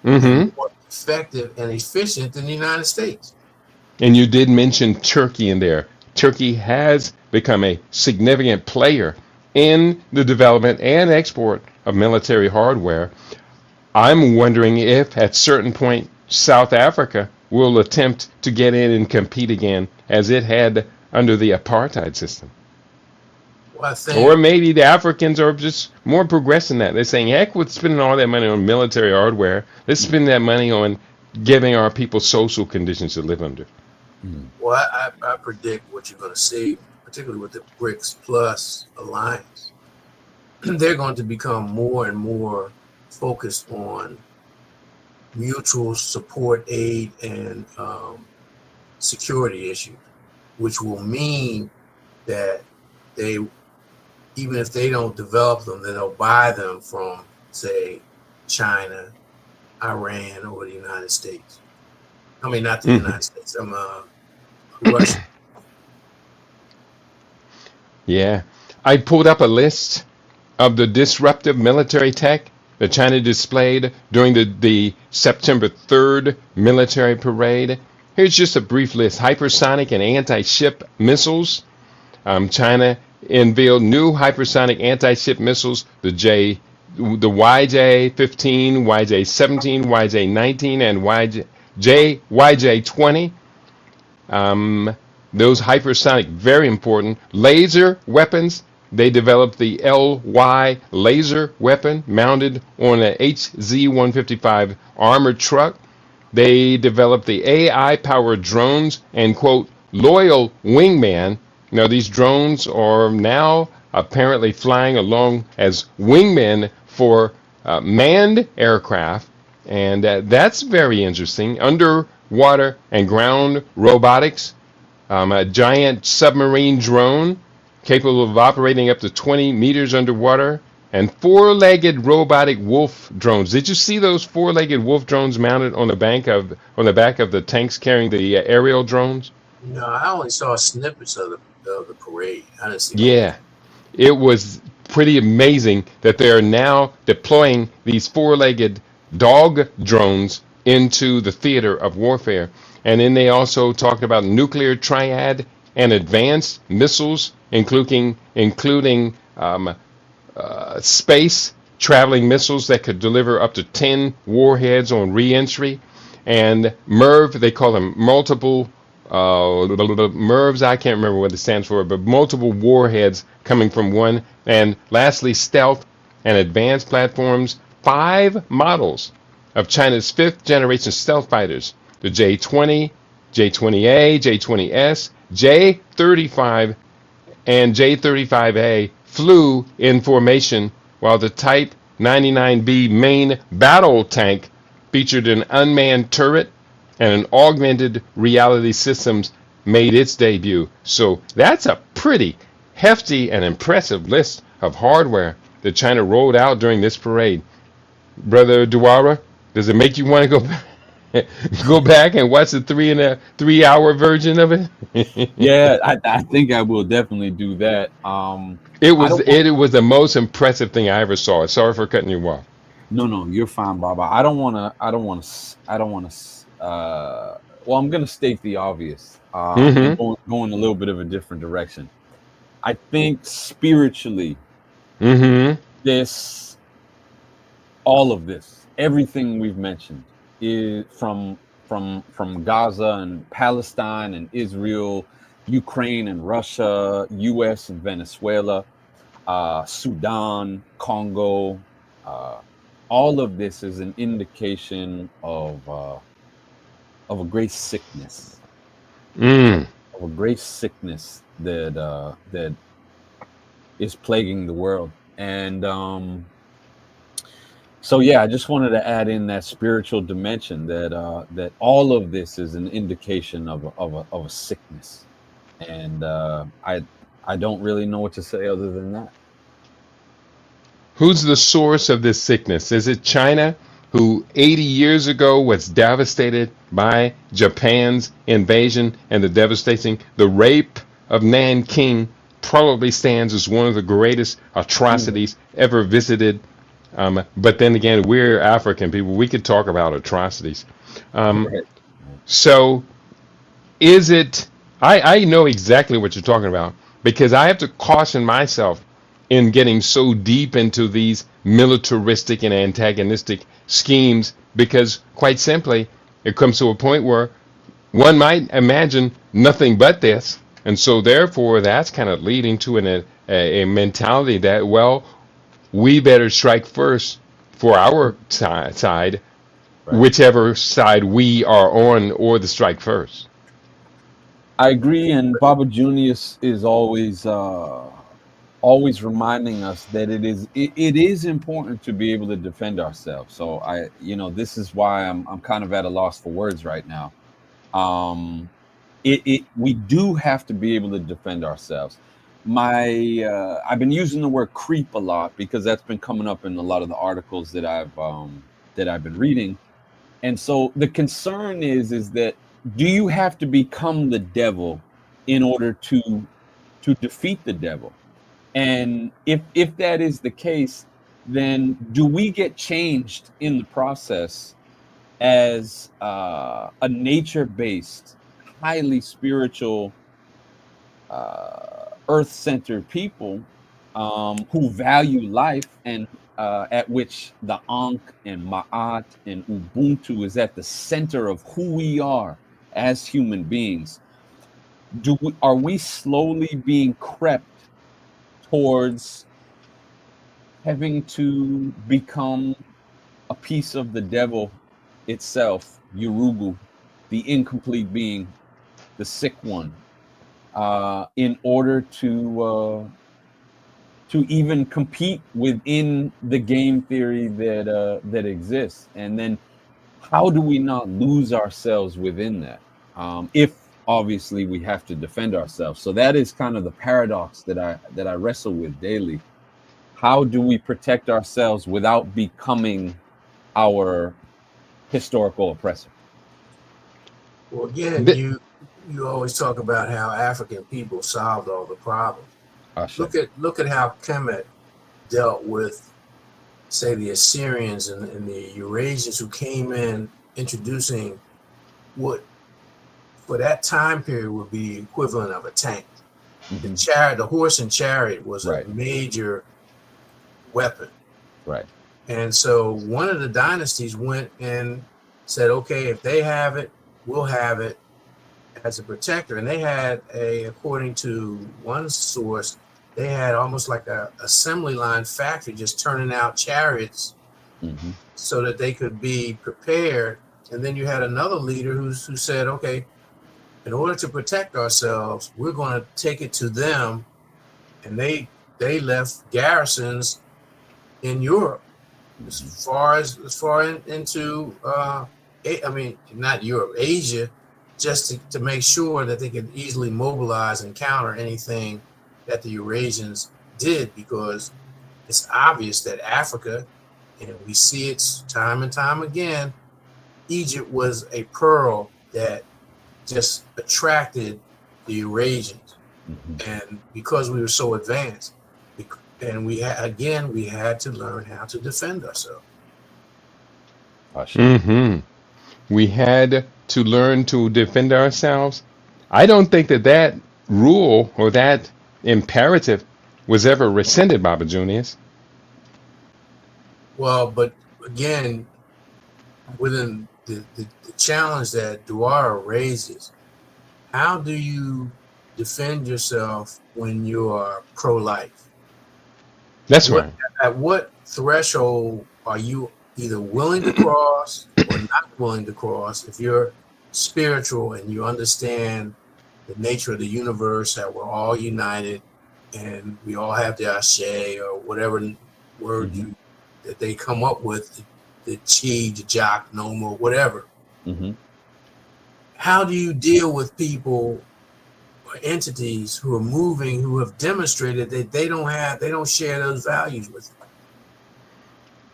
Mm-hmm. more effective and efficient than the United States. And you did mention Turkey in there. Turkey has become a significant player in the development and export of military hardware. I'm wondering if at certain point South Africa will attempt to get in and compete again as it had under the apartheid system. Well, I think, Or maybe the Africans are just more progressed than that. They're saying, heck with spending all that money on military hardware. Let's spend that money on giving our people social conditions to live under. well, I predict what you're going to see, particularly with the BRICS Plus alliance. They're going to become more and more focused on mutual support, aid, and security issues, which will mean that they, even if they don't develop them, then they'll buy them from, say, China, Iran, or the United States. I mean, not the United States. Russia. Yeah. I pulled up a list of the disruptive military tech that China displayed during the September 3rd military parade. Here's just a brief list. Hypersonic and anti-ship missiles. China unveiled new hypersonic anti-ship missiles, the YJ-15, YJ-17, YJ-19, and YJ-20. Those hypersonic, very important. Laser weapons. They developed the LY laser weapon mounted on a HZ-155 armored truck. They developed the AI-powered drones and, quote, loyal wingman. Now, these drones are now apparently flying along as wingmen for manned aircraft And that's very interesting. Underwater and ground robotics, a giant submarine drone capable of operating up to 20 meters underwater, and four-legged robotic wolf drones. Did you see those four-legged wolf drones mounted on the back of the tanks carrying the aerial drones? No, I only saw snippets of the parade. I didn't see the whole Yeah, thing. it was pretty amazing that they're now deploying these four-legged dog drones into the theater of warfare. And then they also talked about nuclear triad and advanced missiles, including space traveling missiles that could deliver up to 10 warheads on reentry. And MERV, they call them multiple MERVs, I can't remember what it stands for, but multiple warheads coming from one. And lastly, stealth and advanced platforms. 5 models of China's 5th generation stealth fighters, the J-20, J-20A, J-20S, J-35, and J-35A flew in formation, while the Type 99B main battle tank featured an unmanned turret and an augmented reality systems made its debut. So that's a pretty hefty and impressive list of hardware that China rolled out during this parade. Brother Duara, does it make you want to go back and watch the 3 hour version of it? Yeah, I think I will definitely do that. It I was don't want. it was the most impressive thing I ever saw. Sorry for cutting you off. No, you're fine, Baba. I don't want to. I don't want to. I don't want to. Well, I'm going to state the obvious. And Mm-hmm. going a little bit of a different direction. I think spiritually, Mm-hmm. this, all of this, everything we've mentioned, is from Gaza and Palestine and Israel, Ukraine and Russia, U.S. and Venezuela, Sudan, Congo. Uh, all of this is an indication of a great sickness, Mm. of a great sickness that is plaguing the world. And so yeah, I just wanted to add in that spiritual dimension, that all of this is an indication of a sickness, and I don't really know what to say other than that. Who's the source of this sickness? Is it China, who 80 years ago was devastated by Japan's invasion and the rape of Nanking probably stands as one of the greatest Mm. atrocities ever visited. But then again, we're African people. We could talk about atrocities. Um, Right. so is it? I know exactly what you're talking about because I have to caution myself in getting so deep into these militaristic and antagonistic schemes because, quite simply, it comes to a point where one might imagine nothing but this. And so, therefore, that's kind of leading to a mentality that, well, we better strike first for our side, Right. whichever side we are on, or the strike first. I agree, and Baba Junius is always reminding us that it is important to be able to defend ourselves. So this is why I'm kind of at a loss for words right now. We do have to be able to defend ourselves. I've been using the word creep a lot because that's been coming up in a lot of the articles that I've been reading. And so the concern is that, do you have to become the devil in order to defeat the devil? And if that is the case, then do we get changed in the process as a nature-based, highly spiritual, earth-centered people who value life, and at which the Ankh and Ma'at and Ubuntu is at the center of who we are as human beings? Are we slowly being crept towards having to become a piece of the devil itself, Yurugu, the incomplete being, the sick one, in order to even compete within the game theory that exists? And then how do we not lose ourselves within that? If obviously we have to defend ourselves. So that is kind of the paradox that I wrestle with daily. How do we protect ourselves without becoming our historical oppressor? Well, again, you always talk about how African people solved all the problems. Ashe. Look at how Kemet dealt with, say, the Assyrians and the Eurasians who came in introducing what for that time period would be the equivalent of a tank. The chariot, the horse and chariot was a Right. major weapon. Right. And so one of the dynasties went and said, okay, if they have it, we'll have it as a protector. And they had according to one source, they had almost like a assembly line factory just turning out chariots so that they could be prepared. And then you had another leader who said, okay, in order to protect ourselves, we're going to take it to them. And they left garrisons in Europe as far into I mean, not Europe, Asia, just to make sure that they could easily mobilize and counter anything that the Eurasians did, because it's obvious that Africa, and we see it time and time again, Egypt was a pearl that just attracted the Eurasians. And because we were so advanced, and we had to learn how to defend ourselves. We had to learn to defend ourselves. I don't think that rule or that imperative was ever rescinded, Baba Junius. Well, but again, within the challenge that Dwara raises, how do you defend yourself when you are pro-life? That's right. At what threshold are you either willing to cross or not willing to cross? If you're spiritual and you understand the nature of the universe, that we're all united and we all have the Ashe or whatever word that they come up with, the Chi, the Jock, Noma, whatever. How do you deal with people or entities who are moving, who have demonstrated that they don't share those values with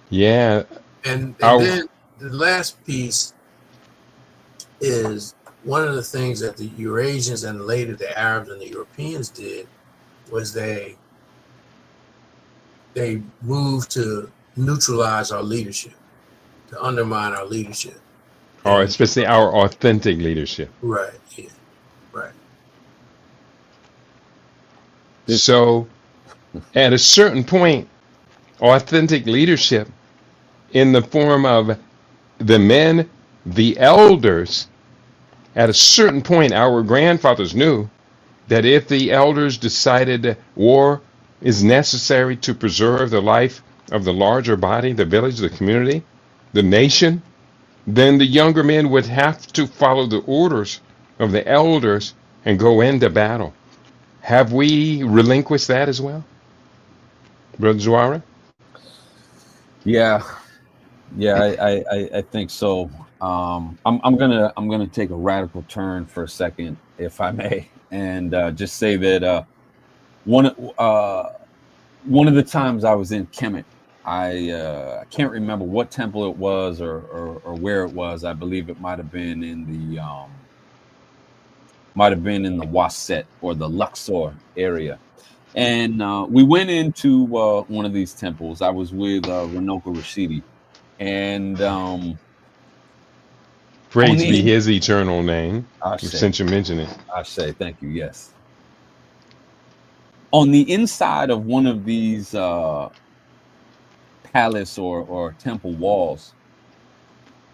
you? Yeah. And then the last piece is one of the things that the Eurasians and later the Arabs and the Europeans did was they moved to neutralize our leadership, to undermine our leadership. Or especially our authentic leadership. Right. Yeah. Right. So at a certain point, authentic leadership in the form of the men, the elders, at a certain point, our grandfathers knew that if the elders decided war is necessary to preserve the life of the larger body, the village, the community, the nation, then the younger men would have to follow the orders of the elders and go into battle. Have we relinquished that as well, Brother Zwara? Yeah, I think so. I'm gonna take a radical turn for a second, if I may, and just say that one of the times I was in Kemet, I can't remember what temple it was or where it was. I believe it might have been in the Waset or the Luxor area. And we went into one of these temples. I was with Renoka Rashidi. And praise be his eternal name, Ashe. Since you mentioned it. Ashe, thank you, yes. On the inside of one of these palace or temple walls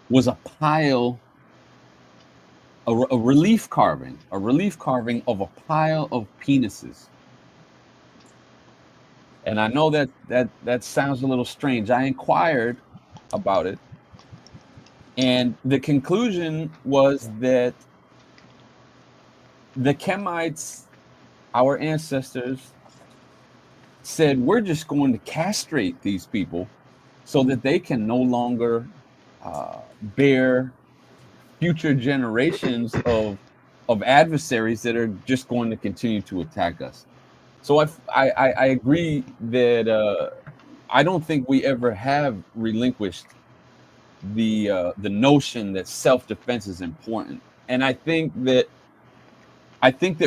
was a pile, a relief carving of a pile of penises. And I know that sounds a little strange. I inquired about it, and the conclusion was that the Kemites, our ancestors, said, we're just going to castrate these people so that they can no longer bear future generations of adversaries that are just going to continue to attack us. So I agree that I don't think we ever have relinquished the notion that self-defense is important, and I think that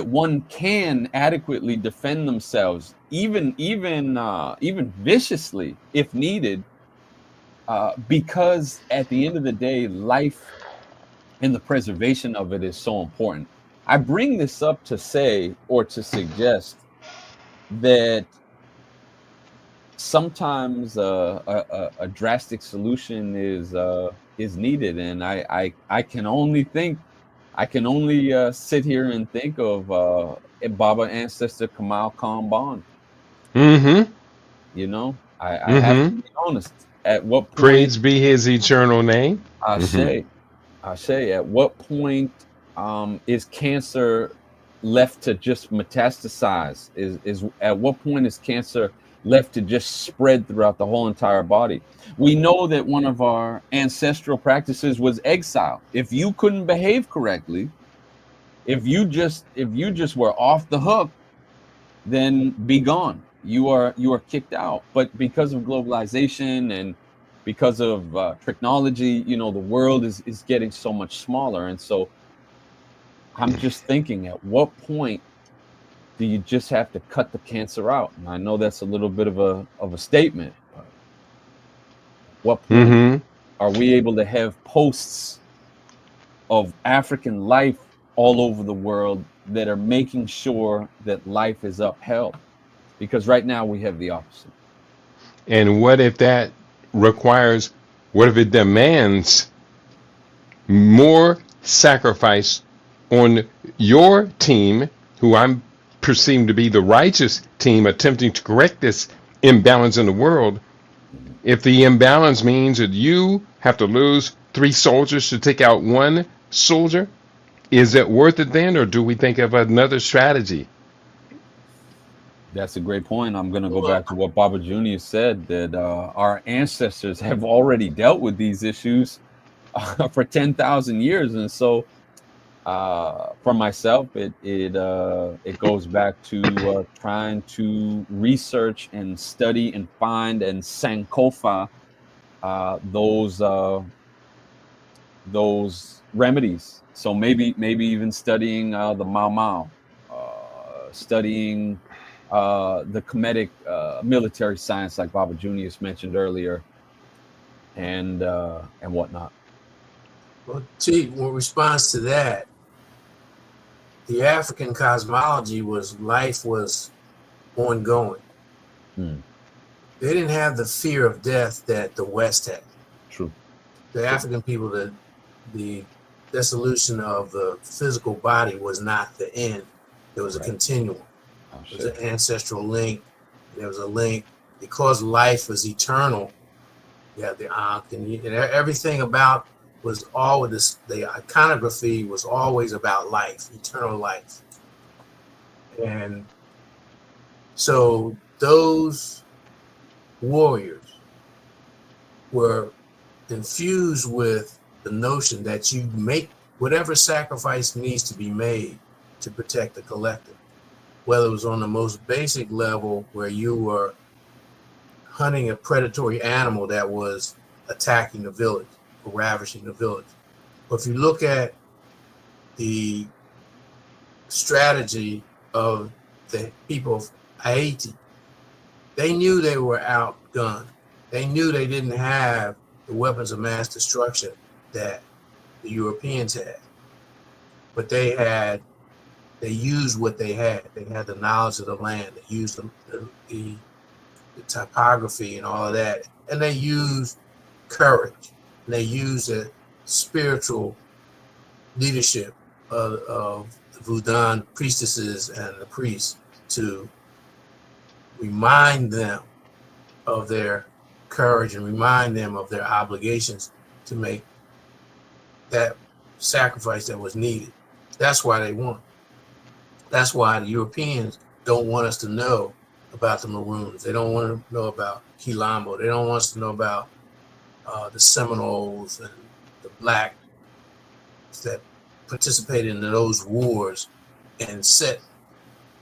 one can adequately defend themselves, even viciously if needed, because at the end of the day, life and the preservation of it is so important. I bring this up to say or to suggest that sometimes a drastic solution is needed, and I can only think I can only sit here and think of Baba ancestor Kamal Khan Bond. Mm-hmm. You know, I have to Mm-hmm. be honest. At what point, Praise be his eternal name. I Mm-hmm. say, at what point is cancer left to just metastasize? Is at what point is cancer left to just spread throughout the whole entire body? We know that one of our ancestral practices was exile. If you couldn't behave correctly, if you just were off the hook, then be gone. You are kicked out. But because of globalization and because of technology, you know, the world is getting so much smaller, and so I'm just thinking, at what point do you just have to cut the cancer out? And I know that's a little bit of a statement, but at what point Mm-hmm. are we able to have posts of African life all over the world that are making sure that life is upheld? Because right now we have the opposite. And what if that requires, what if it demands more sacrifice on your team, who I'm perceived to be the righteous team attempting to correct this imbalance in the world? If the imbalance means that you have to lose 3 soldiers to take out 1 soldier, is it worth it then, or do we think of another strategy? That's a great point. I'm going to go Well, back to what Baba Junior said, that our ancestors have already dealt with these issues for 10,000 years. And so for myself, it goes back to trying to research and study and find and sankofa uh, those uh, those remedies. So maybe even studying the Mau Mau, studying the Kemetic military science, like Baba Junius mentioned earlier, and whatnot. well, T, in response to that, the African cosmology was life was ongoing. Mm, They didn't have the fear of death that the West had. true. The African people, the dissolution of the physical body was not the end. There was a Right. continuum. Oh, There was shit. an ancestral link. There was a link because life was eternal. You have the Ankh, and everything about was always this. The iconography was always about life, eternal life, and so those warriors were infused with the notion that you make whatever sacrifice needs to be made to protect the collective, whether it was on the most basic level where you were hunting a predatory animal that was attacking the village or ravaging the village. But if you look at the strategy of the people of Haiti, they knew they were outgunned. They knew they didn't have the weapons of mass destruction that the Europeans had, but they used what they had. They had the knowledge of the land. They used the topography and all of that, and they used courage. And they used the spiritual leadership of the Voodoo priestesses and the priests to remind them of their courage and remind them of their obligations to make that sacrifice that was needed. That's why they won. That's why the Europeans don't want us to know about the Maroons. They don't want to know about Quilombo. They don't want us to know about the Seminoles and the blacks that participated in those wars and set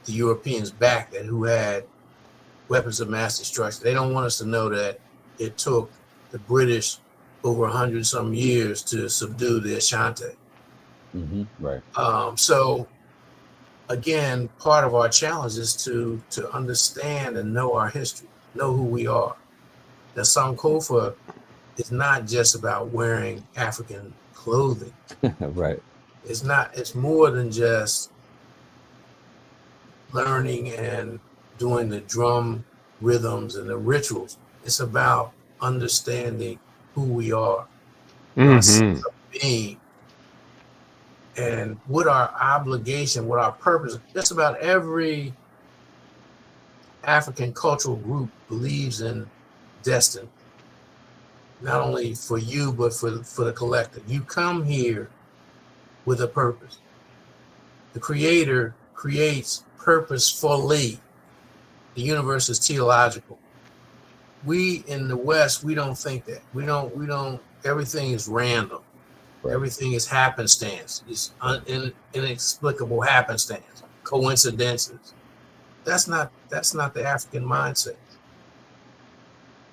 the Europeans back, that who had weapons of mass destruction. They don't want us to know that it took the British over 100 some years to subdue the Ashanti. Right. So again, part of our challenge is to understand and know our history, know who we are. Now, Sankofa is not just about wearing African clothing. Right. It's more than just learning and doing the drum rhythms and the rituals. It's about understanding who we are, our sense of being, and what our obligation, what our purpose. Just about every African cultural group believes in destiny, not only for you, but for the collective. You come here with a purpose. The Creator creates purposefully. The universe is teleological. We in the West, we don't think that. We don't, everything is random. Right. Everything is happenstance. It's inexplicable happenstance, coincidences. That's not the African mindset.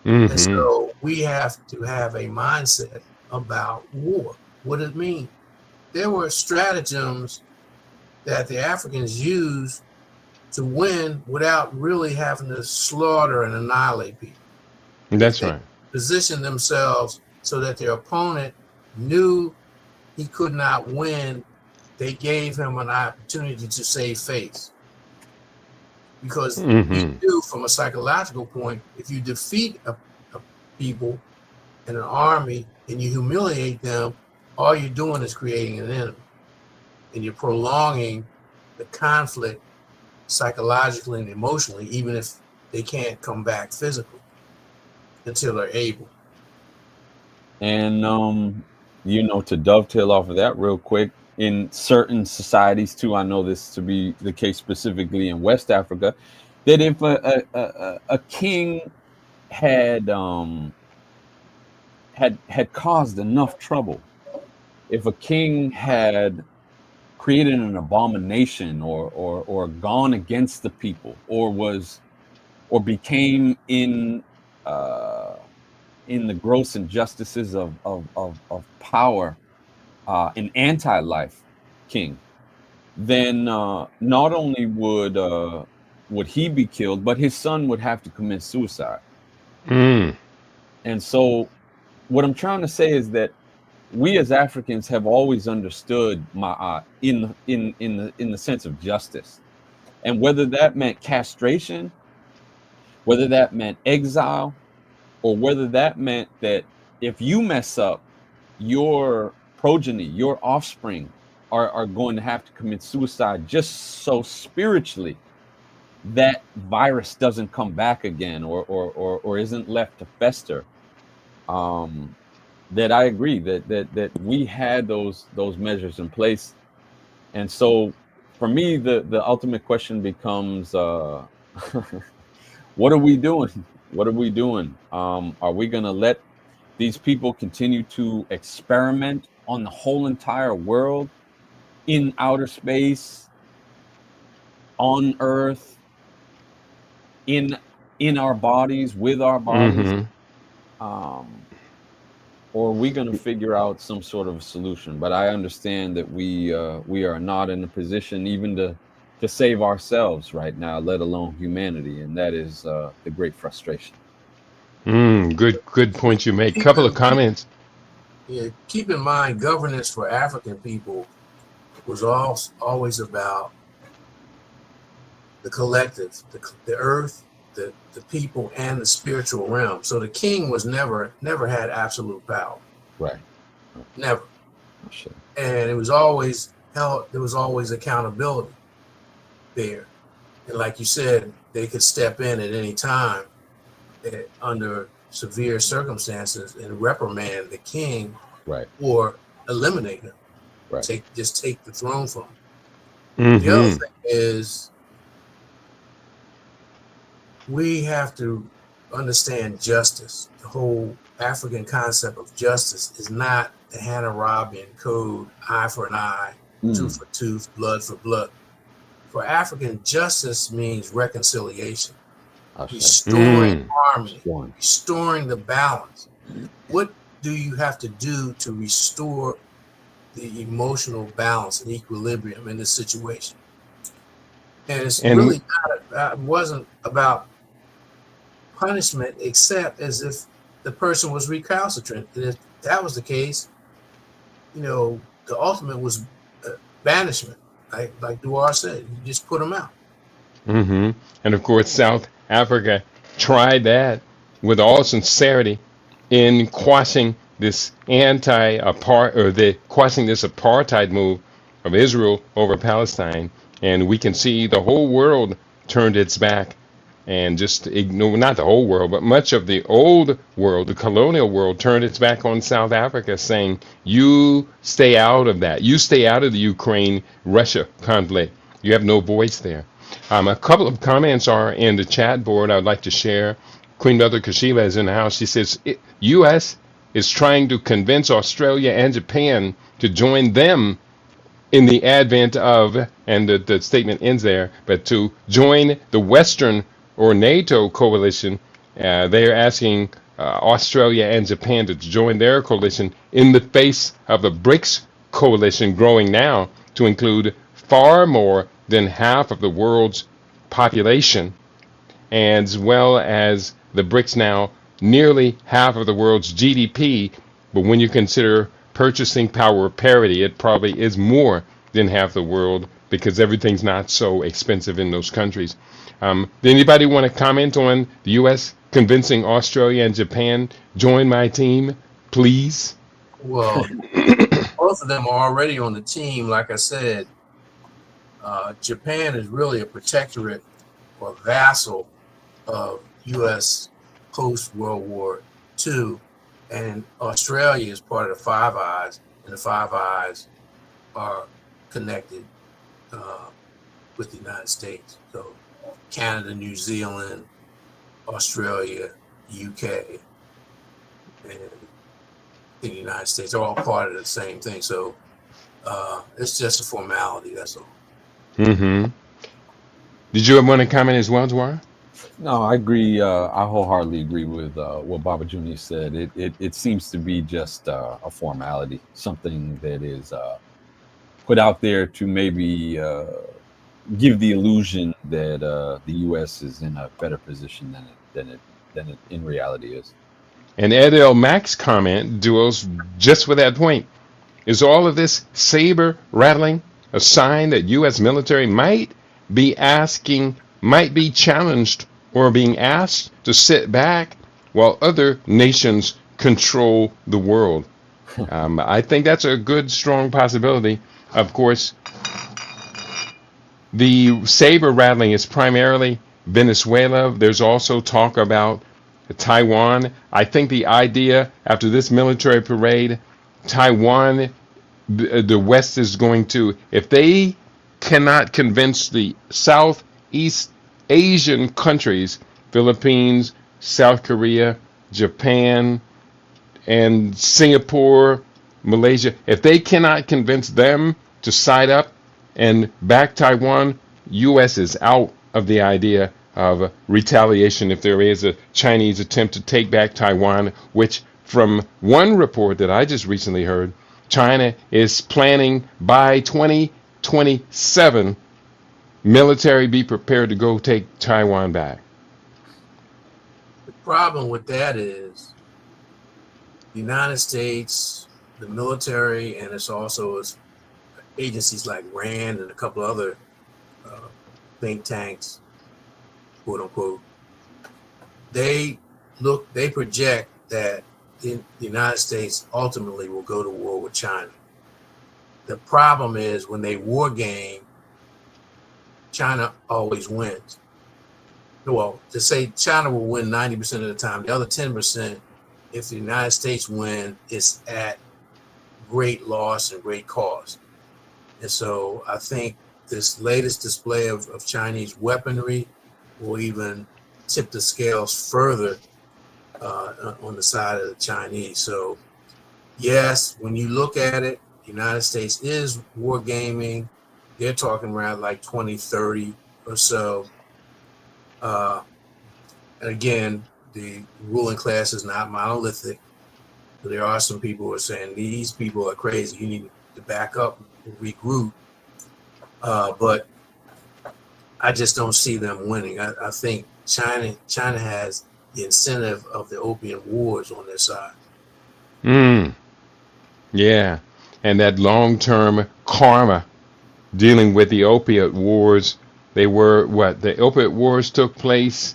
And so we have to have a mindset about war. What it means. There were stratagems that the Africans used to win without really having to slaughter and annihilate people. That's right. Position themselves so that their opponent knew he could not win. They gave him an opportunity to save face. Because we knew from a psychological point, if you defeat a people in an army and you humiliate them, all you're doing is creating an enemy. And you're prolonging the conflict psychologically and emotionally, even if they can't come back physically until they're able. And to dovetail off of that real quick, in certain societies too, I know this to be the case specifically in West Africa, that if a king had caused enough trouble, if a king had created an abomination or gone against the people, or became in the gross injustices of power, an anti-life king, then not only would he be killed, but his son would have to commit suicide. And so what I'm trying to say is that we as Africans have always understood in the sense of justice, and whether that meant castration, whether that meant exile, or whether that meant that if you mess up, your progeny, your offspring are going to have to commit suicide, just so spiritually that virus doesn't come back again, or isn't left to fester. That I agree that we had those measures in place. And so for me, the ultimate question becomes, what are we doing? What are we doing? Are we going to let these people continue to experiment on the whole entire world, in outer space, on Earth, in our bodies, with our bodies? Or are we going to figure out some sort of a solution? But I understand that we are not in a position even to save ourselves right now, let alone humanity, and that is the great frustration. Good point you make. Couple of comments. Keep in mind, governance for African people was always about the collective, the earth, the people, and the spiritual realm. So the king was never had absolute power. Right. Never. Sure. And it was always held. There was always accountability there. And like you said, they could step in at any time under severe circumstances and reprimand the king, right, or eliminate him. Right. Just take the throne from him. The other thing is, we have to understand justice. The whole African concept of justice is not the Hammurabian code, eye for an eye, tooth for tooth, blood for blood. For African, justice means reconciliation, restoring harmony, restoring the balance. What do you have to do to restore the emotional balance and equilibrium in this situation? And it's really not, it wasn't about punishment, except as if the person was recalcitrant. And if that was the case, the ultimate was banishment. Like Duar said, you just put them out. And of course, South Africa tried that with all sincerity in quashing this quashing this apartheid move of Israel over Palestine. And we can see the whole world turned its back and just ignore, not the whole world, but much of the old world, the colonial world, turned its back on South Africa, saying, you stay out of that. You stay out of the Ukraine-Russia conflict. You have no voice there. A couple of comments are in the chat board I'd like to share. Queen Mother Kashila is in the house. She says, U.S. is trying to convince Australia and Japan to join them in the advent of, and the statement ends there, but to join the Western or NATO coalition. They are asking Australia and Japan to join their coalition in the face of the BRICS coalition growing now to include far more than half of the world's population, as well as the BRICS now nearly half of the world's GDP. But when you consider purchasing power parity, it probably is more than half the world because everything's not so expensive in those countries. Did anybody want to comment on the U.S. convincing Australia and Japan, join my team, please? Well, both of them are already on the team. Like I said, Japan is really a protectorate or vassal of U.S. post-World War II, and Australia is part of the Five Eyes, and the Five Eyes are connected with the United States. So Canada, New Zealand, Australia, UK, and the United States are all part of the same thing. So it's just a formality, that's all. Did you want to comment as well, Dwara? No, I agree. I wholeheartedly agree with what Baba Jr. said. It seems to be just a formality, something that is put out there to maybe give the illusion that the U.S. is in a better position than it in reality is. And Ed L. Mack's comment duels just with that point. Is all of this saber rattling a sign that U.S. military might be challenged or being asked to sit back while other nations control the world? I think that's a good, strong possibility. Of course, the saber rattling is primarily Venezuela. There's also talk about Taiwan. I think the idea after this military parade, Taiwan, the West is going to, if they cannot convince the Southeast Asian countries, Philippines, South Korea, Japan, and Singapore, Malaysia, if they cannot convince them to side up and back Taiwan, U.S. is out of the idea of retaliation if there is a Chinese attempt to take back Taiwan, which from one report that I just recently heard, China is planning by 2027 military be prepared to go take Taiwan back. The problem with that is the United States, the military, and it's also agencies like RAND and a couple of other think tanks, quote unquote, they project that the United States ultimately will go to war with China. The problem is when they war game, China always wins. Well, to say China will win 90% of the time, the other 10%, if the United States win, it's at great loss and great cost. And so I think this latest display of Chinese weaponry will even tip the scales further on the side of the Chinese. So yes, when you look at it, the United States is wargaming. They're talking around like 2030 or so. Uh, and again, the ruling class is not monolithic. So there are some people who are saying these people are crazy. You need to back up and regroup. But I just don't see them winning. I think China has the incentive of the opium wars on their side. Mm, yeah. And that long-term karma dealing with the opiate wars. They were what? The opiate wars took place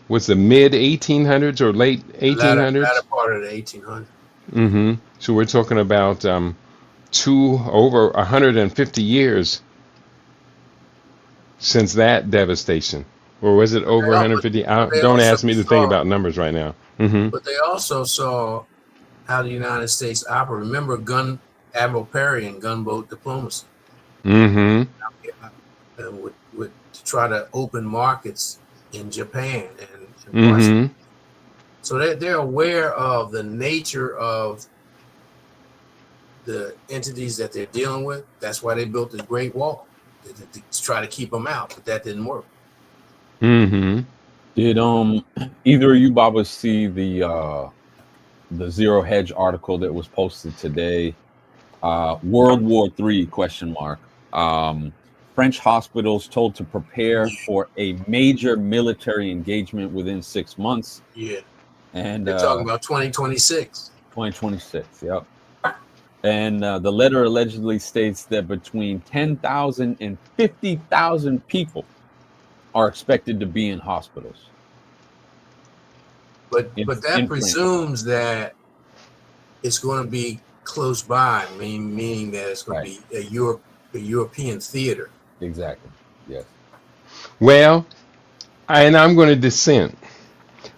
was the mid 1800s or late Latter 1800s. part of the 1800s. So we're talking about over 150 years since that devastation. Or was it over But 150? they Don't also ask me to think saw, about numbers right now. but they also saw how the United States operated. Remember, Admiral Perry and gunboat diplomacy, Mm-hmm. would to try to open markets in Japan and parts. Mm-hmm. So they're aware of the nature of the entities that they're dealing with. That's why they built the Great Wall to try to keep them out, but that didn't work. Mm-hmm. Did either of you Baba see the Zero Hedge article that was posted today? World War III question mark. French hospitals told to prepare for a major military engagement within 6 months. Yeah, And they're talking about 2026. 2026, yep. And the letter allegedly states that between 10,000 and 50,000 people are expected to be in hospitals. But that in presumes that it's going to be close by, meaning that it's going to be a European theater. Exactly. Yes. Well, and I'm going to dissent.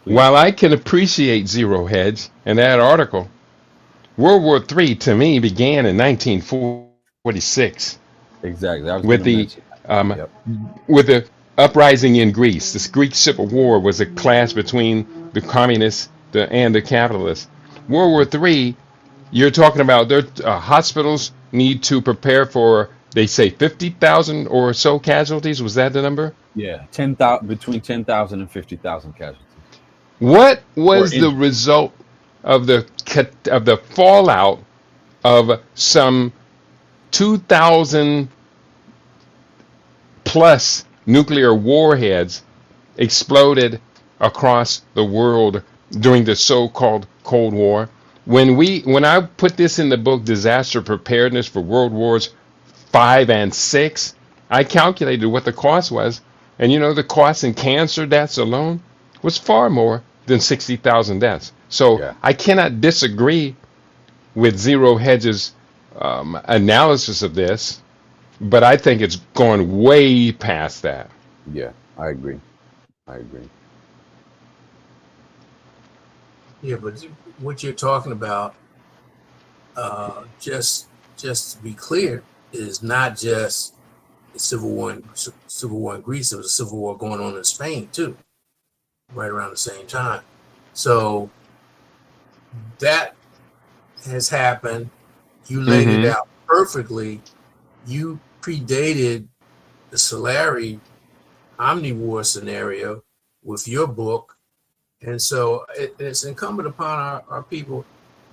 Please. While I can appreciate Zero Hedge and that article, World War III to me began in 1946. Exactly. I was with the yep. with the uprising in Greece. This Greek Civil War was a clash between the communists and the capitalists. World War III, you're talking about their hospitals need to prepare for, they say, 50,000 or so casualties. Was that the number? Yeah, 10,000 between 10,000 and 50,000 casualties. What was the result of the fallout of some 2,000 plus nuclear warheads exploded across the world during the so-called Cold War? When I put this in the book, Disaster Preparedness for World Wars 5 and 6, I calculated what the cost was, and the cost in cancer deaths alone was far more than 60,000 deaths. So I cannot disagree with Zero Hedge's analysis of this, but I think it's gone way past that. Yeah, I agree. Yeah, but what you're talking about, just to be clear, is not just the Civil War in Greece. There was a civil war going on in Spain too, right around the same time. So that has happened. You laid it out perfectly. You predated the Solari omni-war scenario with your book. And so it's incumbent upon our people,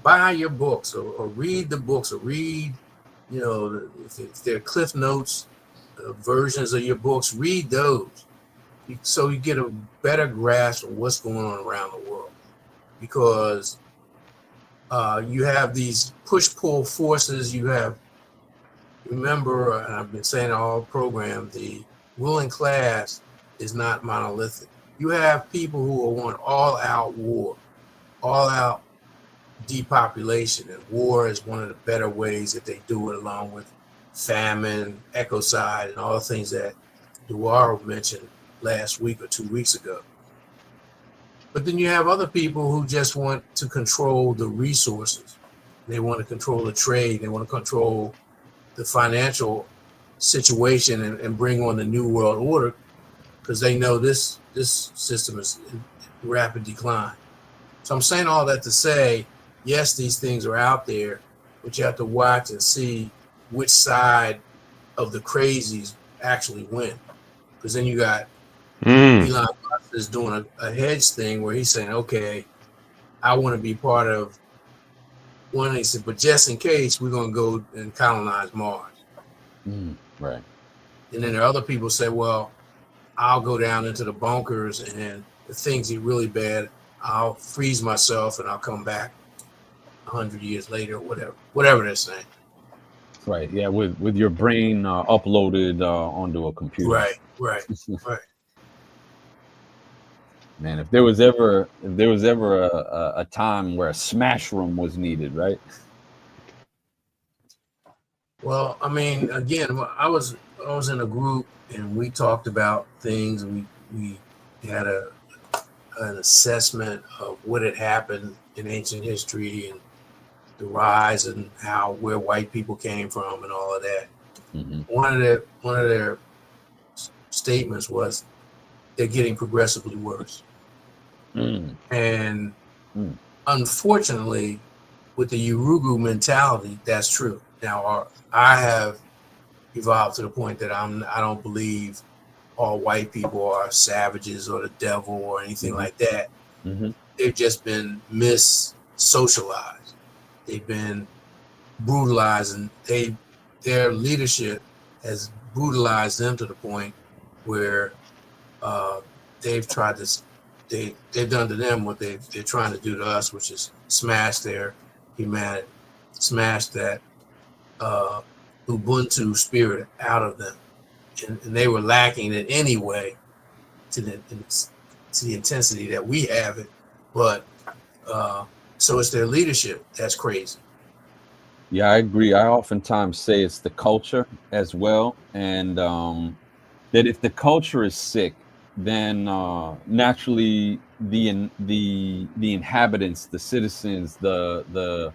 buy your books or read the books or read, if they're Cliff Notes versions of your books, read those so you get a better grasp of what's going on around the world. Because you have these push-pull forces. Remember, and I've been saying all program, the ruling class is not monolithic. You have people who want all-out war, all-out depopulation, and war is one of the better ways that they do it, along with famine, ecocide, and all the things that Duaro mentioned last week or 2 weeks ago. But then you have other people who just want to control the resources. They want to control the trade. They want to control the financial situation and bring on the new world order, because they know this system is in rapid decline. So I'm saying all that to say yes, these things are out there, but you have to watch and see which side of the crazies actually win. Because then you got Mm. Elon Musk is doing a hedge thing where he's saying, okay, I want to be part of one. He said, but just in case, we're going to go and colonize Mars. Right. And then there are other people say, well, I'll go down into the bunkers, and if things get really bad, I'll freeze myself and I'll come back 100 years later, or whatever they're saying. Right. Yeah. With your brain uploaded onto a computer. Right. Man, if there was ever a time where a smash room was needed, right? Well, I mean, again, I was in a group and we talked about things. We had an assessment of what had happened in ancient history and the rise and where white people came from and all of that. Mm-hmm. One of their statements was they're getting progressively worse. And unfortunately, with the Urugu mentality, that's true. Now, I have evolved to the point that I don't believe all white people are savages or the devil or anything like that. Mm-hmm. They've just been mis-socialized. They've been brutalized, and their leadership has brutalized them to the point where they've tried to they've done to them what they're trying to do to us, which is smash their humanity, smash that Ubuntu spirit out of them, and they were lacking it anyway to the intensity that we have it. But so it's their leadership that's crazy. Yeah, I agree. I oftentimes say it's the culture as well, and that if the culture is sick, then naturally the inhabitants, the citizens, the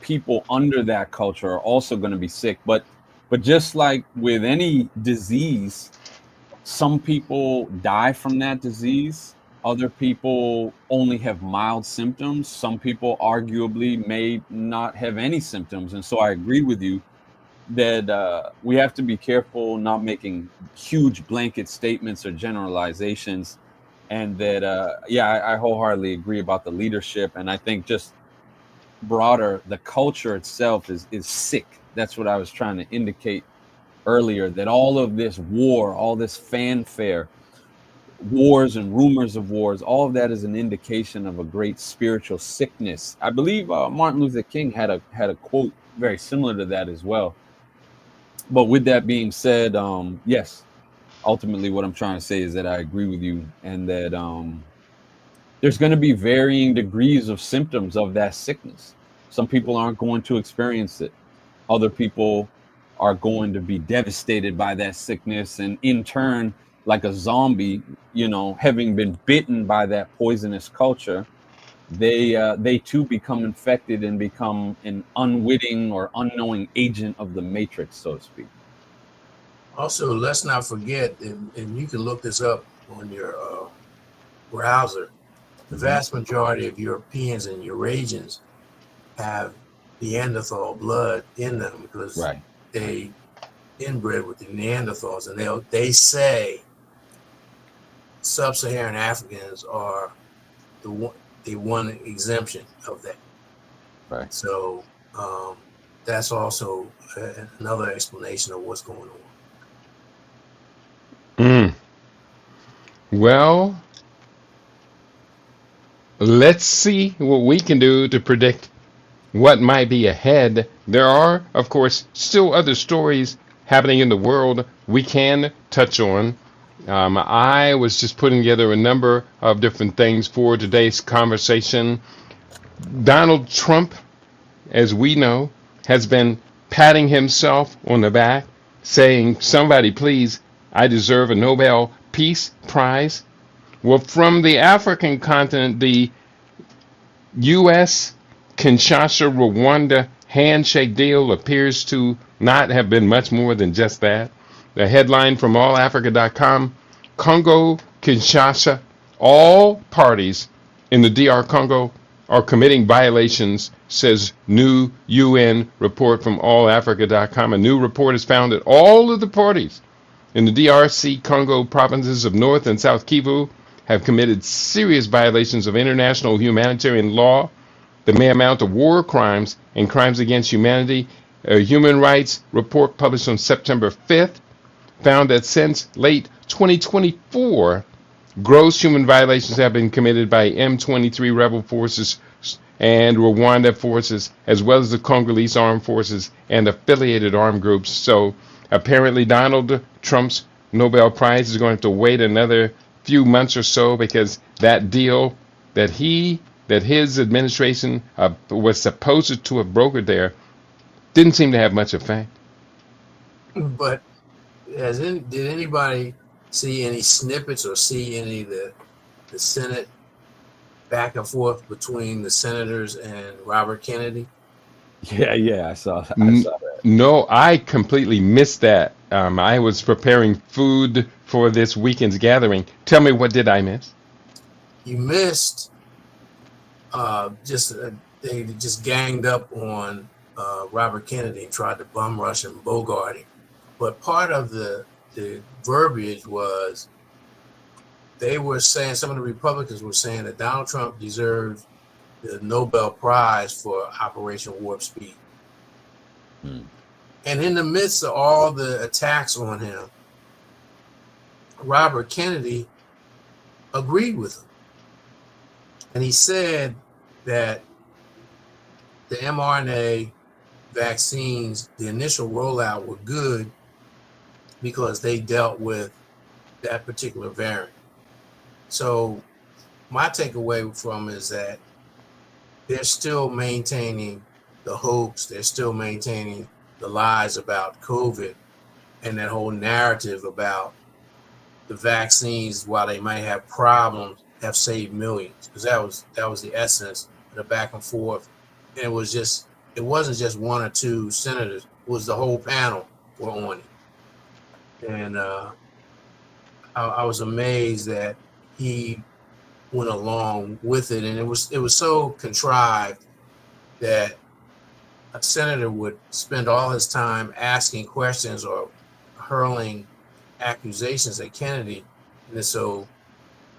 people under that culture are also going to be sick. But just like with any disease, some people die from that disease. Other people only have mild symptoms. Some people arguably may not have any symptoms. And so I agree with you that we have to be careful not making huge blanket statements or generalizations. And that, I wholeheartedly agree about the leadership. And I think just broader, the culture itself is sick. That's what I was trying to indicate earlier, that all of this war, all this fanfare, wars and rumors of wars, all of that is an indication of a great spiritual sickness. I believe Martin Luther King had a quote very similar to that as well. But with that being said, yes, ultimately what I'm trying to say is that I agree with you, and that there's going to be varying degrees of symptoms of that sickness. Some people aren't going to experience it. Other people are going to be devastated by that sickness, and in turn, like a zombie, having been bitten by that poisonous culture, they too become infected and become an unwitting or unknowing agent of the matrix, so to speak. Also, let's not forget, and you can look this up on your browser, the vast majority of Europeans and Eurasians have Neanderthal blood in them because they inbred with the Neanderthals, and they say sub-Saharan Africans are the one exemption of that. Right. So that's also another explanation of what's going on. Well, let's see what we can do to predict what might be ahead. There are, of course, still other stories happening in the world we can touch on. I was just putting together a number of different things for today's conversation. Donald Trump, as we know, has been patting himself on the back, saying, "Somebody please, I deserve a Nobel Peace Prize." Well, from the African continent, the U.S. Kinshasa Rwanda handshake deal appears to not have been much more than just that. The headline from allafrica.com, Congo Kinshasa, all parties in the DR Congo are committing violations, says new UN report from allafrica.com. A new report has found that all of the parties in the DRC Congo provinces of North and South Kivu have committed serious violations of international humanitarian law that may amount to war crimes and crimes against humanity. A human rights report published on September 5th found that since late 2024, gross human violations have been committed by M23 rebel forces and Rwanda forces, as well as the Congolese armed forces and affiliated armed groups. So apparently Donald Trump's Nobel Prize is going to have to wait another few months or so, because that deal that his administration was supposed to have brokered there didn't seem to have much effect. But did anybody see any snippets or see any of the Senate back and forth between the senators and Robert Kennedy? Yeah, I saw that. No, I completely missed that. I was preparing food for this weekend's gathering. Tell me, what did I miss? You missed they just ganged up on Robert Kennedy and tried to bum rush him, bogart him. But part of the verbiage was they were saying, some of the Republicans were saying that Donald Trump deserved the Nobel Prize for Operation Warp Speed. And in the midst of all the attacks on him, Robert Kennedy agreed with him. And he said that the mRNA vaccines, the initial rollout, were good because they dealt with that particular variant. So my takeaway from is that they're still maintaining the hoax, they're still maintaining the lies about COVID and that whole narrative about the vaccines, while they might have problems, have saved millions. Because that was the essence of the back and forth. And it wasn't just one or two senators, it was the whole panel were on it. And I was amazed that he went along with it, and it was so contrived that a senator would spend all his time asking questions or hurling accusations at Kennedy, and so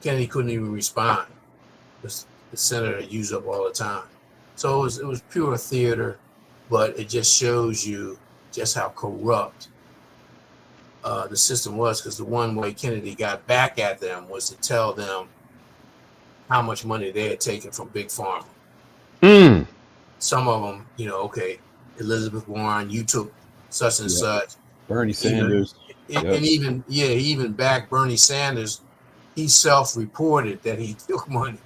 Kennedy couldn't even respond. The senator used up all the time. So it was pure theater, but it just shows you just how corrupt the system was, because the one way Kennedy got back at them was to tell them how much money they had taken from Big Pharma. Some of them, okay, Elizabeth Warren, you took such and such. Bernie Sanders. And even back Bernie Sanders, he self-reported that he took money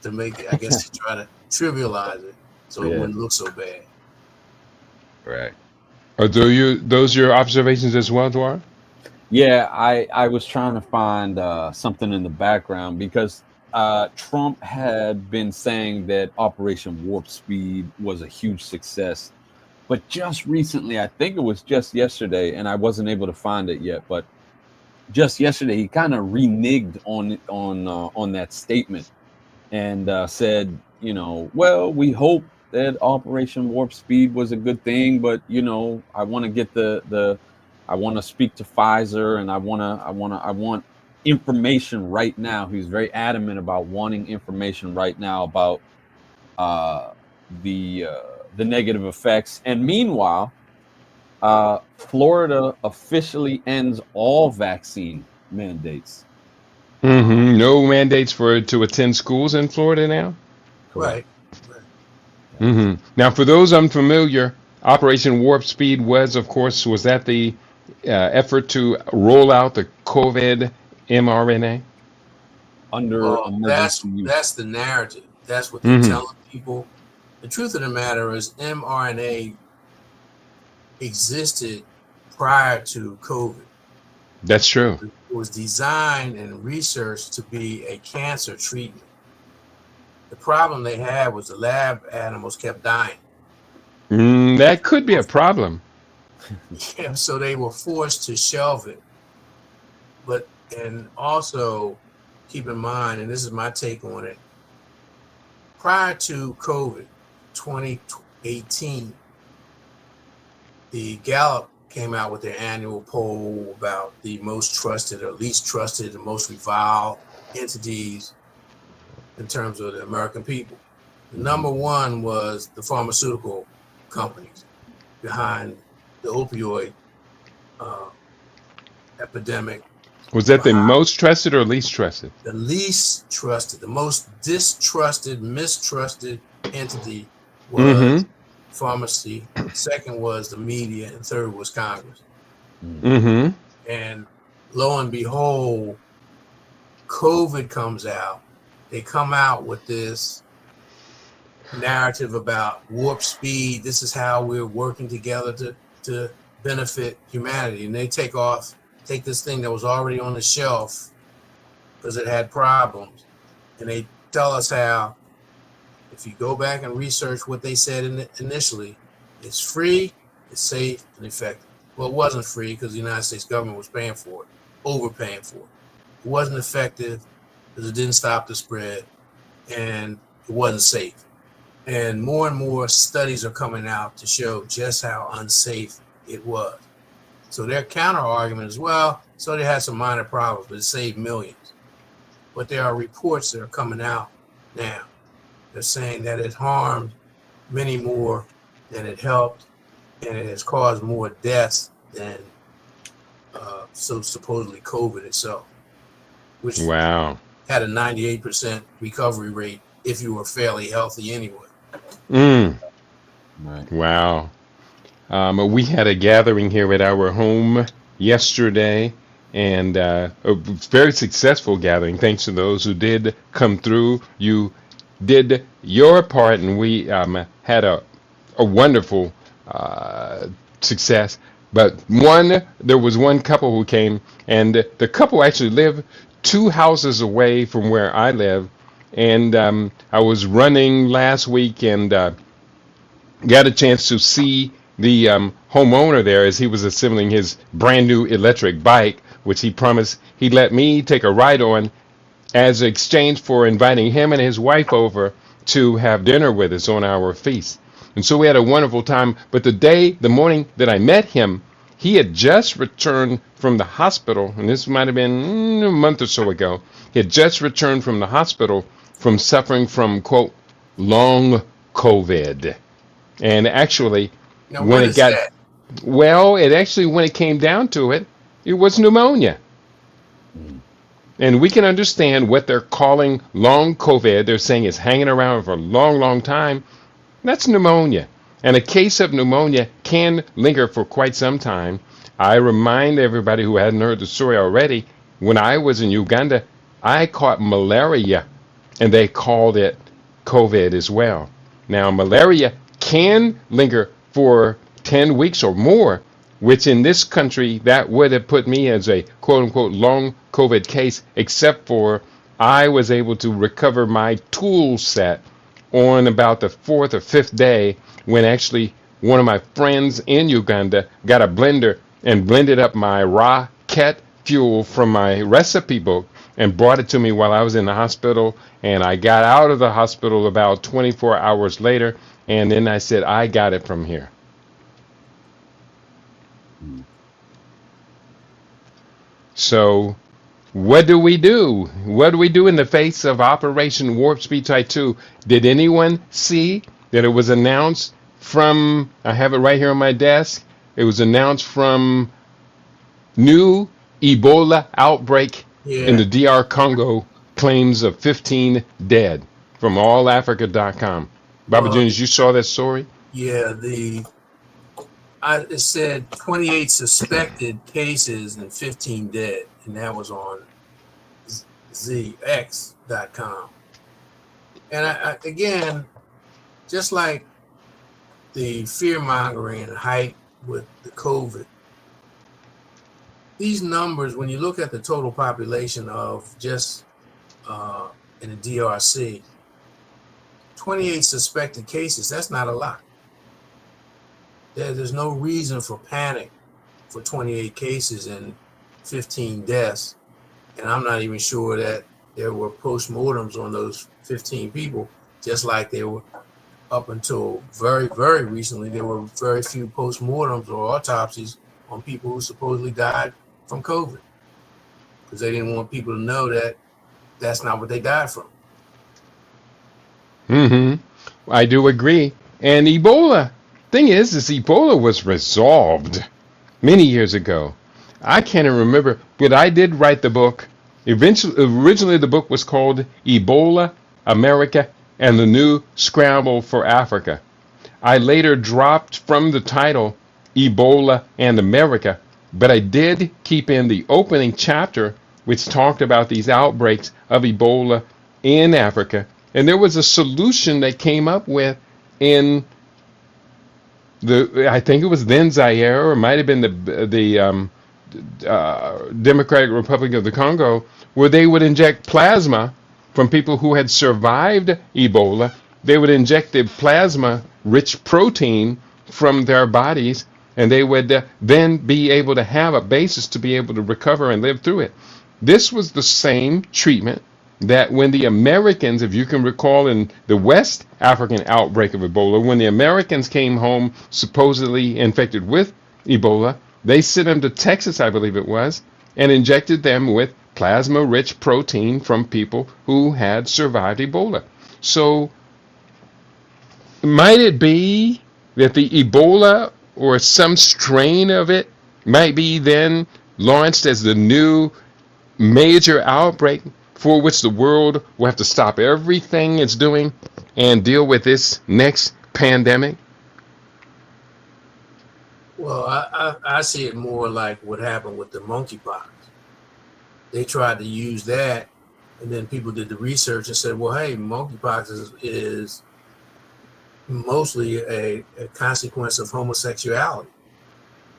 to make it, I guess, to try to trivialize it so it wouldn't look so bad. Right. Are those your observations as well, Dwar? Yeah, I was trying to find something in the background, because Trump had been saying that Operation Warp Speed was a huge success. But just recently, I think it was just yesterday, and I wasn't able to find it yet, but just yesterday, he kind of reneged on that statement and said, well, we hope that Operation Warp Speed was a good thing, but I want to get I want to speak to Pfizer, and I want information right now. He's very adamant about wanting information right now about the negative effects. And meanwhile, Florida officially ends all vaccine mandates. No mandates to attend schools in Florida now? Right. Now, for those unfamiliar, Operation Warp Speed was that the effort to roll out the COVID mRNA? That's the narrative. That's what they're telling people. The truth of the matter is mRNA existed prior to COVID. That's true. It was designed and researched to be a cancer treatment. The problem they had was the lab animals kept dying. That could be a problem. Yeah, so they were forced to shelve it. And also keep in mind, and this is my take on it, prior to COVID 2018, the Gallup came out with their annual poll about the most trusted or least trusted and most reviled entities in terms of the American people. The number one was the pharmaceutical companies behind the opioid epidemic. Was that the most trusted or least trusted? The least trusted, the most distrusted, mistrusted entity was pharmacy. Second was the media, and third was Congress. And lo and behold, COVID comes out. They come out with this narrative about warp speed. This is how we're working together to benefit humanity. And they take this thing that was already on the shelf because it had problems, and they tell us how, if you go back and research what they said initially, it's free, it's safe, and effective. Well, it wasn't free because the United States government was paying for it, overpaying for it. It wasn't effective because it didn't stop the spread, and it wasn't safe. And more studies are coming out to show just how unsafe it was. So their counter argument is, well, so they had some minor problems, but it saved millions. But there are reports that are coming out now. They're saying that it harmed many more than it helped, and it has caused more deaths than so supposedly COVID itself, which had a 98% recovery rate if you were fairly healthy anyway. Right. Wow. We had a gathering here at our home yesterday, and a very successful gathering. Thanks to those who did come through. You did your part, and we had a wonderful success. But there was one couple who came, and the couple actually lived 2 houses away from where I live. And I was running last week and got a chance to see the homeowner there as he was assembling his brand new electric bike, which he promised he'd let me take a ride on as exchange for inviting him and his wife over to have dinner with us on our feast. And so we had a wonderful time. But the morning that I met him, he had just returned from the hospital, and this might have been a month or so ago. He had just returned from the hospital from suffering from, quote, long COVID. And actually, now, when it came down to it, it was pneumonia. And we can understand what they're calling long COVID. They're saying it's hanging around for a long, long time. That's pneumonia. And a case of pneumonia can linger for quite some time. I remind everybody who hadn't heard the story already, when I was in Uganda, I caught malaria, and they called it COVID as well. Now, malaria can linger for 10 weeks or more, which in this country, that would have put me as a quote-unquote long COVID case, except for I was able to recover my tool set on about the 4th or 5th day, when actually one of my friends in Uganda got a blender and blended up my rocket fuel from my recipe book and brought it to me while I was in the hospital. And I got out of the hospital about 24 hours later, and then I said, I got it from here. So what do we do? What do we do in the face of Operation Warp Speed Type 2? Did anyone see that it was announced from, I have it right here on my desk, it was announced from new Ebola outbreak in the DR Congo, claims of 15 dead from allafrica.com. Baba Juniors, you saw that story? Yeah, it said 28 suspected cases and 15 dead, and that was on zx.com. And I, again, just like the fear-mongering and hype with the COVID, these numbers, when you look at the total population of just in the DRC, 28 suspected cases, that's not a lot. There's no reason for panic for 28 cases and 15 deaths. And I'm not even sure that there were postmortems on those 15 people. just like they were up until very, very recently. There were very few postmortems or autopsies on people who supposedly died from COVID because they didn't want people to know that that's not what they died from. I do agree. And Ebola, thing is Ebola was resolved many years ago. I can't even remember, but I did write the book. Originally, the book was called Ebola, America, and the New Scramble for Africa. I later dropped from the title Ebola and America, but I did keep in the opening chapter, which talked about these outbreaks of Ebola in Africa. And there was a solution that came up with in I think it was then Zaire, or it might have been the Democratic Republic of the Congo, where they would inject plasma from people who had survived Ebola. They would inject the plasma-rich protein from their bodies, and they would then be able to have a basis to be able to recover and live through it. This was the same treatment that when the Americans, if you can recall in the West African outbreak of Ebola, when the Americans came home supposedly infected with Ebola, they sent them to Texas, I believe it was, and injected them with plasma-rich protein from people who had survived Ebola. So might it be that the Ebola or some strain of it might be then launched as the new major outbreak for which the world will have to stop everything it's doing and deal with this next pandemic? Well, I see it more like what happened with the monkeypox. They tried to use that, and then people did the research and said, well, hey, monkeypox is mostly a consequence of homosexuality.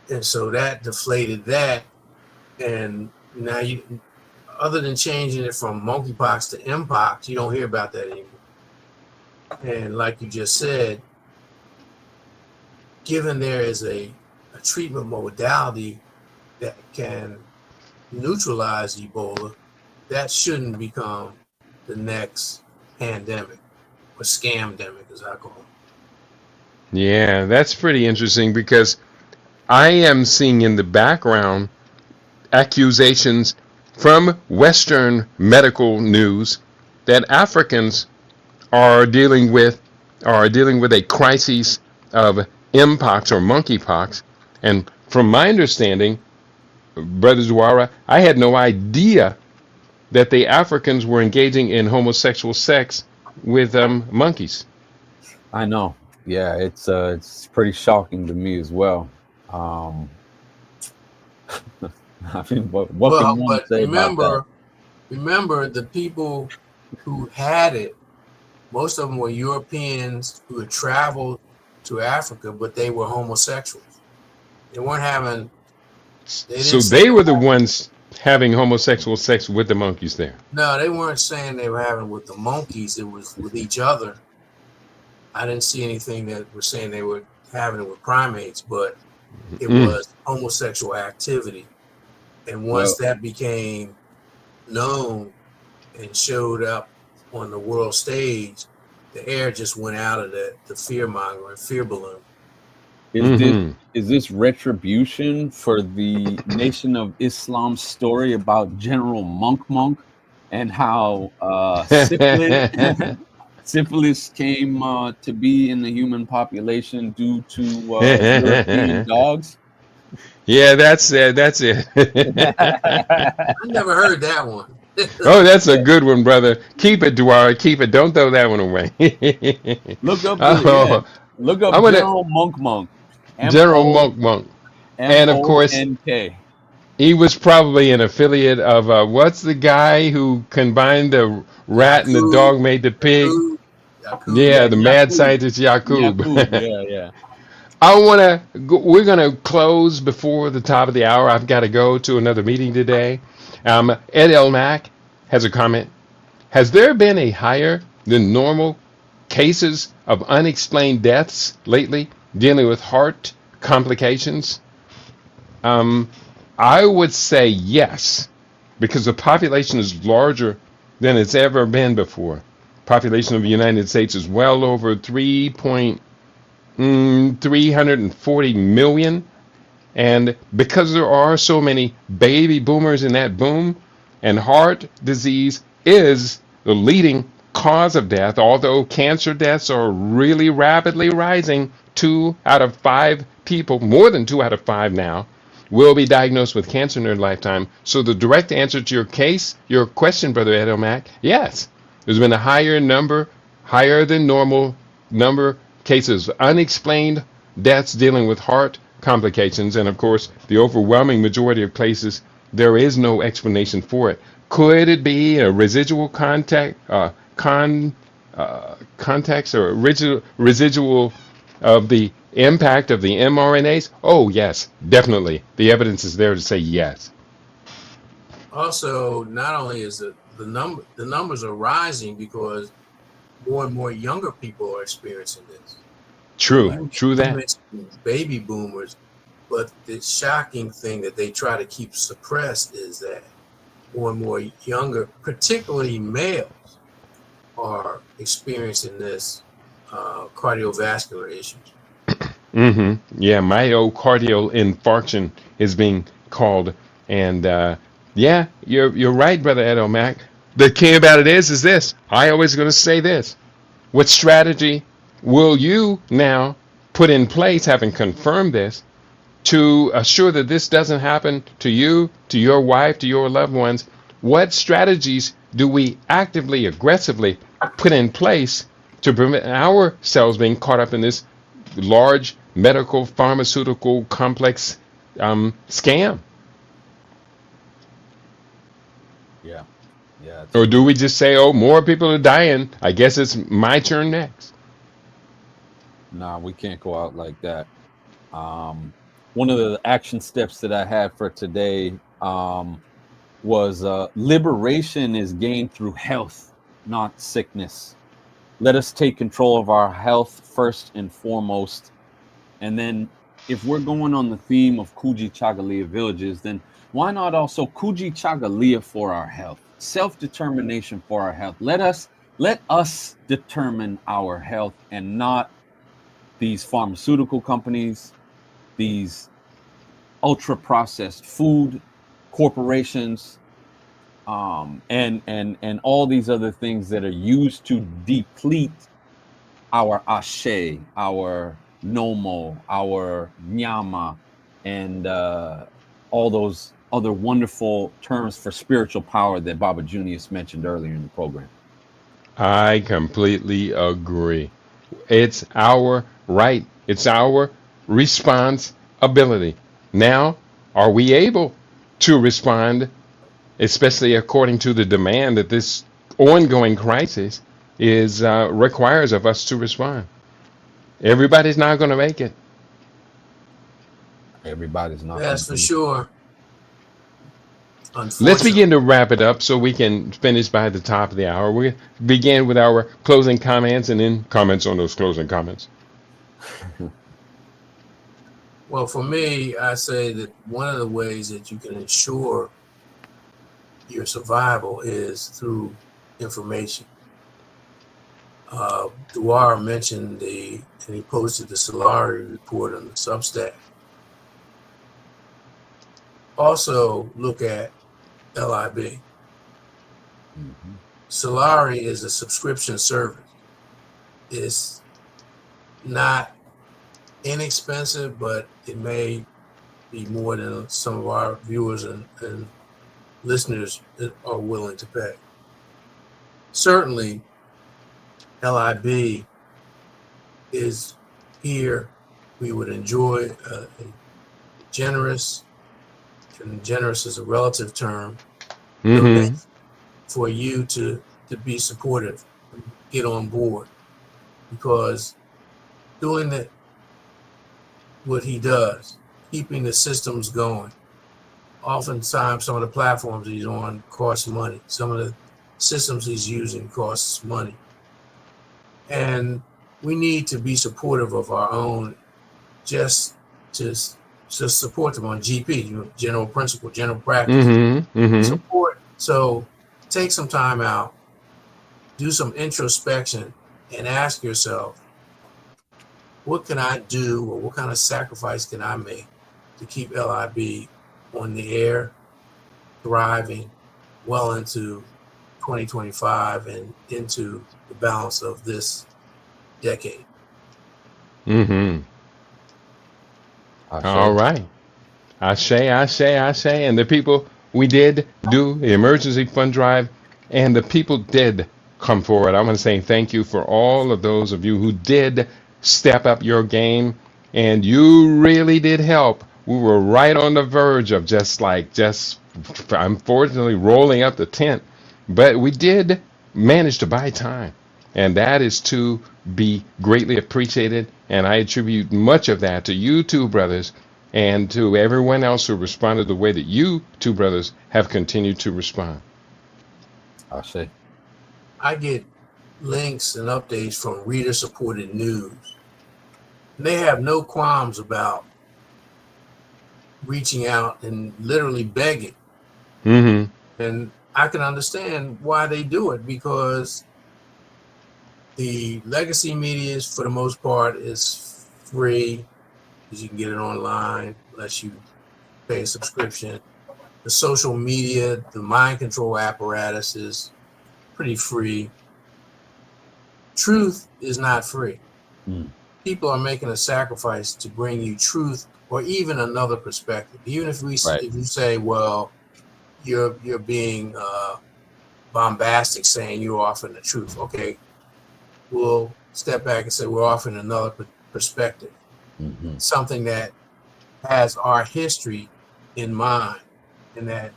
And so that deflated that. And now other than changing it from monkeypox to mpox, you don't hear about that anymore. And like you just said, given there is a treatment modality that can neutralize Ebola, that shouldn't become the next pandemic or scamdemic, as I call it. Yeah, that's pretty interesting because I am seeing in the background accusations from Western medical news that Africans are dealing with a crisis of mpox or monkeypox. And from my understanding, Brother Zuara, I had no idea that the Africans were engaging in homosexual sex with monkeys. I know. Yeah, it's pretty shocking to me as well. I mean, what can one say about that? Remember, the people who had it, most of them were Europeans who had traveled to Africa, but they were homosexuals. They weren't having. So they were the ones having homosexual sex with the monkeys there. No, they weren't saying they were having it with the monkeys. It was with each other. I didn't see anything that was saying they were having it with primates, but it was homosexual activity. And once that became known and showed up on the world stage, the air just went out of the fear monger and fear balloon. Is this retribution for the Nation of Islam's story about General Monk and how syphilis came to be in the human population due to European dogs? Yeah, that's it. That's it. I never heard that one. Oh, that's a good one, brother. Keep it, Dwara. Keep it. Don't throw that one away. Look up, General Monk. General Monk. And of course, he was probably an affiliate of what's the guy who combined the rat and the dog made the pig? Yakub. Yeah, the mad scientist Yakub. Yeah. We're gonna close before the top of the hour. I've got to go to another meeting today. Ed Elmack has a comment. Has there been a higher than normal cases of unexplained deaths lately dealing with heart complications? I would say yes, because the population is larger than it's ever been before. population of the United States is well over 340 million. And because there are so many baby boomers in that boom, and heart disease is the leading cause of death, although cancer deaths are really rapidly rising, 2 out of 5 people, more than 2 out of 5 now, will be diagnosed with cancer in their lifetime. So the direct answer to your question, Brother Edomac, yes. There's been a higher than normal number cases of unexplained deaths dealing with heart complications, and of course, the overwhelming majority of cases, there is no explanation for it. Could it be a residual context or residual of the impact of the mRNAs? Oh, yes, definitely. The evidence is there to say yes. Also, not only is the numbers are rising because more and more younger people are experiencing this. True You that. mentioned baby boomers, but the shocking thing that they try to keep suppressed is that more and more younger, particularly males, are experiencing this cardiovascular issues. Yeah, myocardial infarction is being called, and yeah, you're right, Brother Edomac. The key about it is this. I always going to say this. What strategy will you now put in place, having confirmed this, to assure that this doesn't happen to you, to your wife, to your loved ones? What strategies do we actively, aggressively put in place to prevent ourselves being caught up in this large medical, pharmaceutical, complex scam? Yeah. Yeah. Or do we just say, oh, more people are dying, I guess it's my turn next? Nah, we can't go out like that. One of the action steps that I had for today was liberation is gained through health, not sickness. Let us take control of our health first and foremost. And then if we're going on the theme of Kuji Chagalia villages, then why not also Kuji Chagalia for our health? Self-determination for our health. Let us determine our health, and not these pharmaceutical companies, these ultra processed food corporations, and all these other things that are used to deplete our ashe, our nomo, our nyama, and all those other wonderful terms for spiritual power that Baba Junius mentioned earlier in the program. I completely agree. It's our right. It's our responsibility. Now, are we able to respond, especially according to the demand that this ongoing crisis is requires of us to respond? Everybody's not going to make it. Everybody's not. That's for sure. Let's begin to wrap it up so we can finish by the top of the hour. We begin with our closing comments and then comments on those closing comments. Well, for me, I say that one of the ways that you can ensure your survival is through information. Dwar mentioned and he posted the Solari report on the Substack. Also, look at LIB. Solari is a subscription service. It's not inexpensive, but it may be more than some of our viewers and listeners are willing to pay. Certainly, LIB is here. We would enjoy a generous, and generous is a relative term, for you to be supportive, get on board, because doing what he does, keeping the systems going. Oftentimes, some of the platforms he's on cost money. Some of the systems he's using costs money. And we need to be supportive of our own, just to support them on GP, general principle, general practice. Support. So take some time out, do some introspection and ask yourself, what can I do, or what kind of sacrifice can I make to keep LIB on the air, thriving well into 2025 and into the balance of this decade? Mm-hmm. All right. I say. And the people, we did do the emergency fund drive, and the people did come forward. I want to say thank you for all of those of you who did step up your game, and you really did help. We were right on the verge of just unfortunately rolling up the tent, but we did manage to buy time, and that is to be greatly appreciated. And I attribute much of that to you two brothers and to everyone else who responded the way that you two brothers have continued to respond. I say. I get links and updates from reader-supported news. And they have no qualms about reaching out and literally begging. Mm-hmm. And I can understand why they do it, because the legacy media is, for the most part, is free, because you can get it online unless you pay a subscription. The social media, the mind control apparatus is pretty free. Truth is not free. People are making a sacrifice to bring you truth or even another perspective. Even if if you say, well, you're being bombastic, saying you're offering the truth. Okay, we'll step back and say we're offering another perspective, something that has our history in mind, and that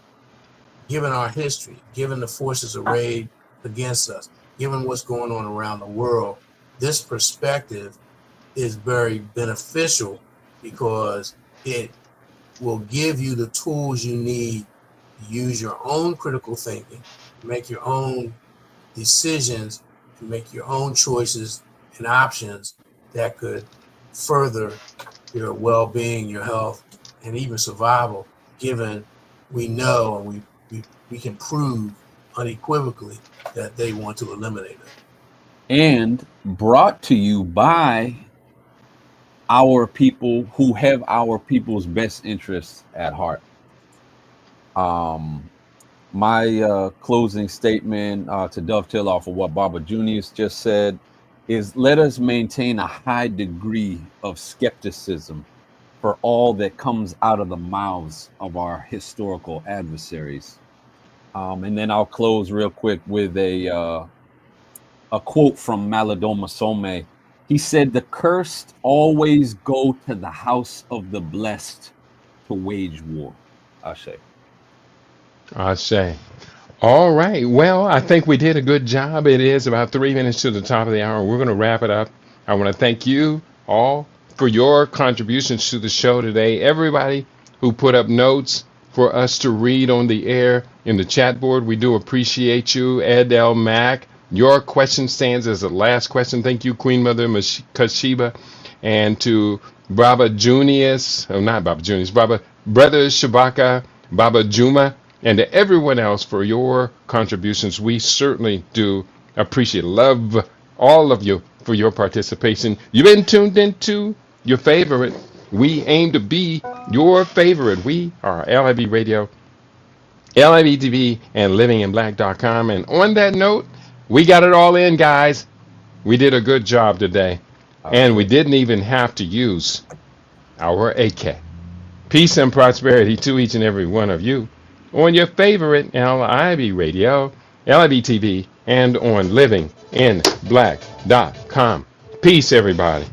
given our history, given the forces arrayed against us, given what's going on around the world, this perspective is very beneficial, because it will give you the tools you need to use your own critical thinking, make your own decisions, to make your own choices and options that could further your well-being, your health, and even survival, given we know and we can prove unequivocally that they want to eliminate it. And brought to you by our people who have our people's best interests at heart. My closing statement, to dovetail off of what Baba Junius just said, is let us maintain a high degree of skepticism for all that comes out of the mouths of our historical adversaries. And then I'll close real quick with a quote from Malidoma Some. He said, "The cursed always go to the house of the blessed to wage war." Ashe. I say. All right. Well, I think we did a good job. It is about 3 minutes to the top of the hour. We're going to wrap it up. I want to thank you all for your contributions to the show today. Everybody who put up notes for us to read on the air in the chat board, we do appreciate you. Ed L. Mack, your question stands as the last question. Thank you, Queen Mother Kashiba. And to Baba Junius, not Baba Junius, Baba Brothers Shabaka, Baba Juma, and to everyone else for your contributions. We certainly do appreciate, love all of you for your participation. You've been tuned into your favorite. We aim to be your favorite. We are LIB Radio, LIB TV, and livinginblack.com. And on that note, we got it all in, guys. We did a good job today. And we didn't even have to use our AK. Peace and prosperity to each and every one of you on your favorite LIB Radio, LIB TV, and on livinginblack.com. Peace, everybody.